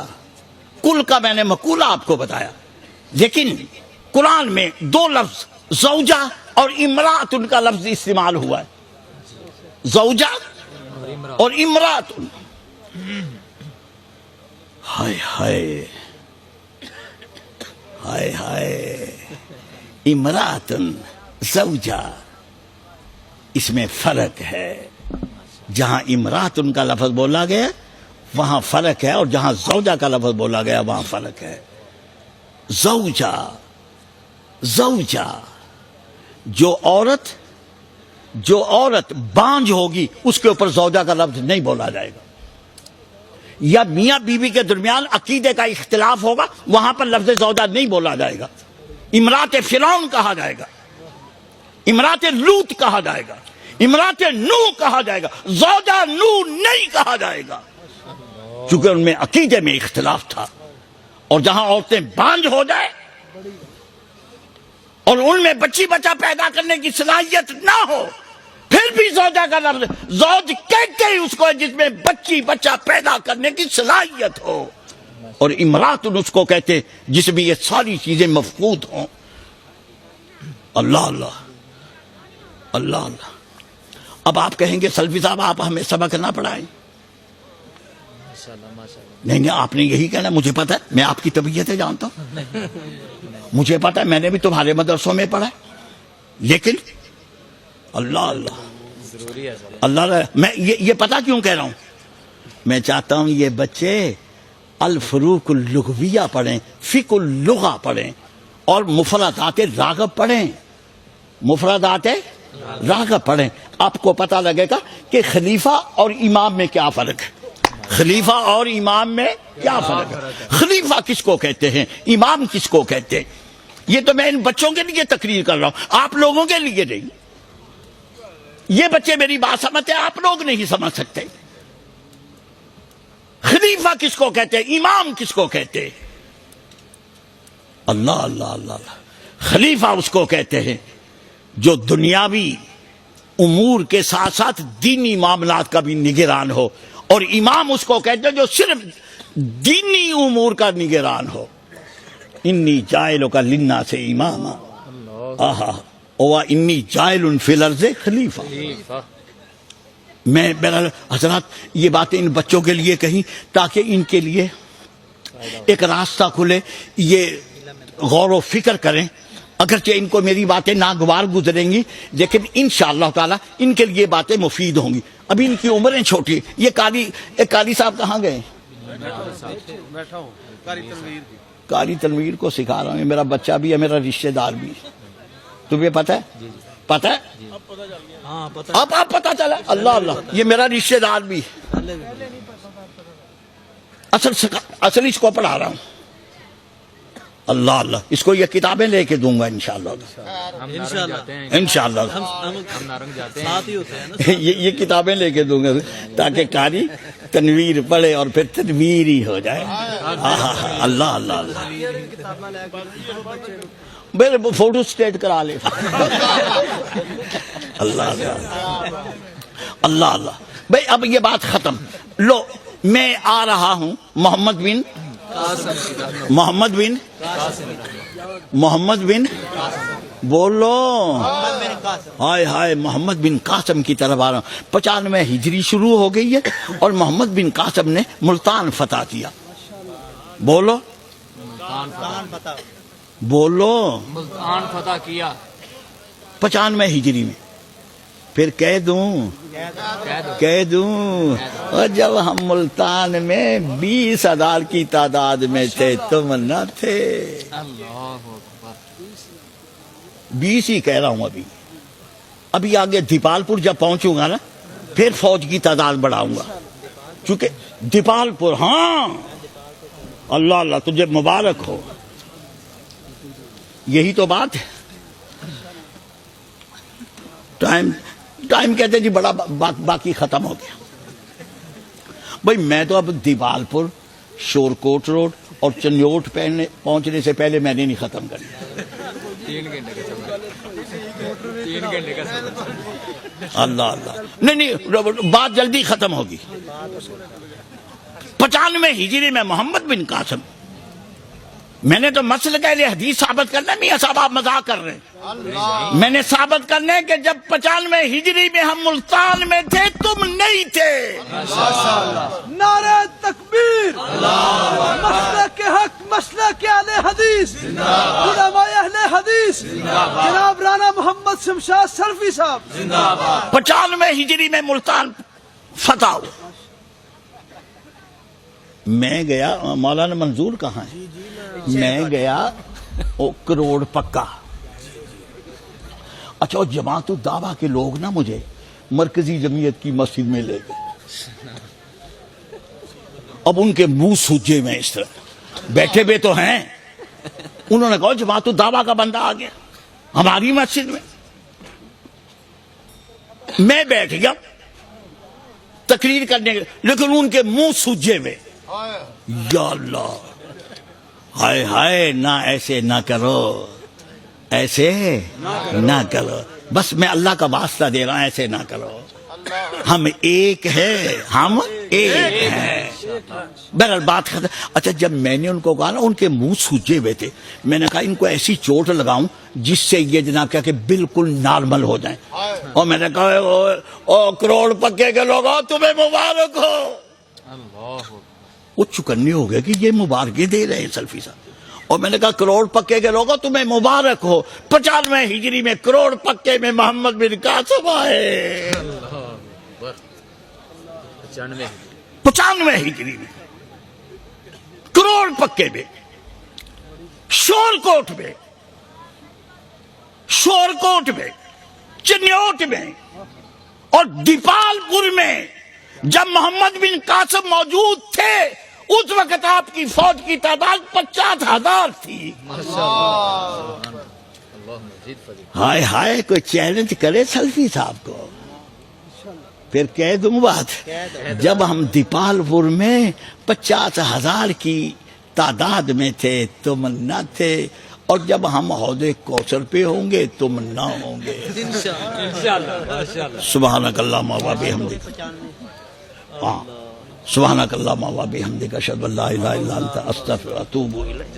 کل کا میں نے مقولہ آپ کو بتایا، لیکن قرآن میں دو لفظ زوجہ اور امرأت کا لفظ استعمال ہوا ہے، زوجہ اور امرأت۔ ہائے ہائے ہائے ہائے، امرأت زوجہ، اس میں فرق ہے۔ جہاں امرأت کا لفظ بولا گیا وہاں فرق ہے، اور جہاں زوجہ کا لفظ بولا گیا وہاں فرق ہے۔ زوجہ جو عورت بانجھ ہوگی اس کے اوپر زوجہ کا لفظ نہیں بولا جائے گا، یا میاں بیوی کے درمیان عقیدے کا اختلاف ہوگا وہاں پر لفظ زوجہ نہیں بولا جائے گا۔ امرات فرعون کہا جائے گا، امرات لوط کہا جائے گا، امرات نوح کہا جائے گا، زوجہ نوح نہیں کہا جائے گا، چونکہ ان میں عقیدے میں اختلاف تھا۔ اور جہاں عورتیں بانجھ ہو جائے اور ان میں بچی بچہ پیدا کرنے کی صلاحیت نہ ہو، پھر بھی زوجہ کا لفظ، زوج کہتے ہی اس کو جس میں بچی بچہ پیدا کرنے کی صلاحیت ہو، اور امرات اس کو کہتے جس میں یہ ساری چیزیں مفقود ہوں۔ اللہ اللہ اللہ اللہ۔ اب آپ کہیں گے سلفی صاحب آپ ہمیں سبق نہ پڑھائیں۔ نہیں، آپ نے یہی کہنا، مجھے پتا ہے، میں آپ کی طبیعتیں جانتا ہوں، مجھے پتا ہے، میں نے بھی تمہارے مدرسوں میں پڑھا ہے، لیکن اللہ اللہ ضروری ہے اللہ، میں یہ پتا کیوں کہہ رہا ہوں؟ میں چاہتا ہوں یہ بچے الفروق اللغویہ پڑھیں، فقہ اللغہ پڑھیں اور مفردات راغب پڑھیں، مفردات راغب پڑھیں. آپ کو پتہ لگے گا کہ خلیفہ اور امام میں کیا فرق ہے. خلیفہ اور امام میں کیا فرق ہے. خلیفہ کس کو کہتے ہیں، امام کس کو کہتے ہیں. یہ تو میں ان بچوں کے لیے تقریر کر رہا ہوں، آپ لوگوں کے لیے نہیں. یہ بچے میری بات سمجھتے ہیں، آپ لوگ نہیں سمجھ سکتے. خلیفہ کس کو کہتے ہیں، امام کس کو کہتے ہیں. اللہ اللہ اللہ اللہ. خلیفہ اس کو کہتے ہیں جو دنیاوی امور کے ساتھ ساتھ دینی معاملات کا بھی نگران ہو، اور امام اس کو کہتے ہیں جو صرف دینی امور کا نگران ہو. انی جائلک للناس اماما انی جائل فی الارض خلیفہ. میں بہرحال حضرات یہ باتیں ان بچوں کے لیے کہیں تاکہ ان کے لیے ایک راستہ کھلے، یہ غور و فکر کریں. اگرچہ ان کو میری باتیں ناگوار گزریں گی لیکن انشاءاللہ تعالی ان کے لیے باتیں مفید ہوں گی. ابھی ان کی عمریں چھوٹی. یہ قاری صاحب کہاں گئے؟ قاری تنویر کو سکھا رہا ہوں. میرا بچہ بھی ہے، میرا رشتہ دار بھی. تمہیں پتہ ہے؟ پتہ ہے؟ اب آپ پتہ چلا. اللہ اللہ، یہ میرا رشتہ دار بھی. اصل اس کو پڑھا رہا ہوں. اللہ اللہ، اس کو یہ کتابیں لے کے دوں گا انشاءاللہ. انشاءاللہ یہ کتابیں لے کے دوں گا تاکہ قاری تنویر پڑھے اور پھر تنویر ہی ہو جائے. اللہ اللہ اللہ. میرے فوٹو اسٹیٹ کرا لے. اللہ اللہ اللہ اللہ. بھائی اب یہ بات ختم. لو میں آ رہا ہوں محمد بن بولو ہائے ہائے محمد بن قاسم کی طرف آ رہا ہوں. 95 ہجری شروع ہو گئی ہے اور محمد بن قاسم نے ملتان فتح کیا. بولو بولو ملتان فتح کیا 95 ہجری میں. پھر کہہ دوں اور جب ہم ملتان میں 20,000 کی تعداد میں تھے تم نہ تھے. 20 ہی کہہ رہا ہوں. ابھی آگے دیپال پور جب پہنچوں گا نا پھر فوج کی تعداد بڑھاؤں گا. چونکہ دیپال پور، ہاں اللہ اللہ تجھے مبارک ہو. یہی تو بات ہے. ٹائم کہتے جی بڑا باقی ختم ہو گیا. بھائی میں تو اب دیوال پور، شورکوٹ روڈ اور چنیوٹ پہنچنے سے پہلے میں نے نہیں ختم کرنا. 3 گھنٹے کا سفر. اللہ اللہ. نہیں بات جلدی ختم ہوگی. 95 ہجری میں محمد بن قاسم. میں نے تو مسئلہ اہل حدیث ثابت کرنا. میاں صاحب آپ مذاق کر رہے ہیں. میں نے ثابت کرنا ہے کہ جب 95 ہجری میں ہم ملتان میں تھے تم نہیں تھے. نعرہ تکبیر، مسلک حق، مسلک اہل حدیث، علماء اہل حدیث، جناب رانا محمد شمشاد سلفی صاحب. 95 ہجری میں ملتان فتح ہوا. میں گیا. مولانا منظور کہاں ہے؟ میں گیا کروڑ پکا. اچھا جماعت الدعوہ کے لوگ نا مجھے مرکزی جمعیت کی مسجد میں لے گئے. اب ان کے منہ سوجے میں اس طرح بیٹھے ہوئے تو ہیں. انہوں نے کہا جماعت الدعوہ کا بندہ آ گیا ہماری مسجد میں. میں بیٹھ گیا تقریر کرنے کے، لیکن ان کے منہ سوجے میں. یا اللہ، ہائے ہائے، نہ ایسے نہ کرو، ایسے نہ کرو. بس میں اللہ کا واسطہ دے رہا ہوں، ایسے نہ کرو. ہم ایک ہے، ہم ایک ہیں. بہرحال بات ختم. اچھا جب میں نے ان کو کہا نا ان کے منہ سوجے ہوئے تھے، میں نے کہا ان کو ایسی چوٹ لگاؤں جس سے یہ جناب کیا کہ بالکل نارمل ہو جائیں. اور میں نے کہا او کروڑ پکے کے لوگوں تمہیں مبارک ہو. وہ چکنے ہو گئے کہ یہ مبارکیں دے رہے ہیں سلفی صاحب. اور میں نے کہا کروڑ پکے کے لوگوں تمہیں مبارک ہو. 95 ہجری میں کروڑ پکے میں محمد بن قاسم آئے. 95 ہجری میں کروڑ پکے میں شورکوٹ میں چنیوٹ میں اور دیپال پور میں جب محمد بن قاسم موجود تھے اس وقت آپ کی فوج کی تعداد 50,000 تھی. ہائے ہائے کوئی چیلنج کرے سلفی صاحب کو. پھر کہہ دوں بات، جب ہم دیپال پور میں 50,000 کی تعداد میں تھے تم نہ تھے، اور جب ہم حوض کوثر پہ ہوں گے تم نہ ہوں گے. سبحانک اللہم و بحمدک، سبحانک اللہم و بحمدک، اشہد ان لا الہ الا انت، استغفرک و اتوب الیک.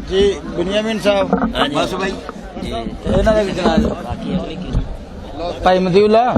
جی بنیامین صاحب بس بھائی بھائی مدی اللہ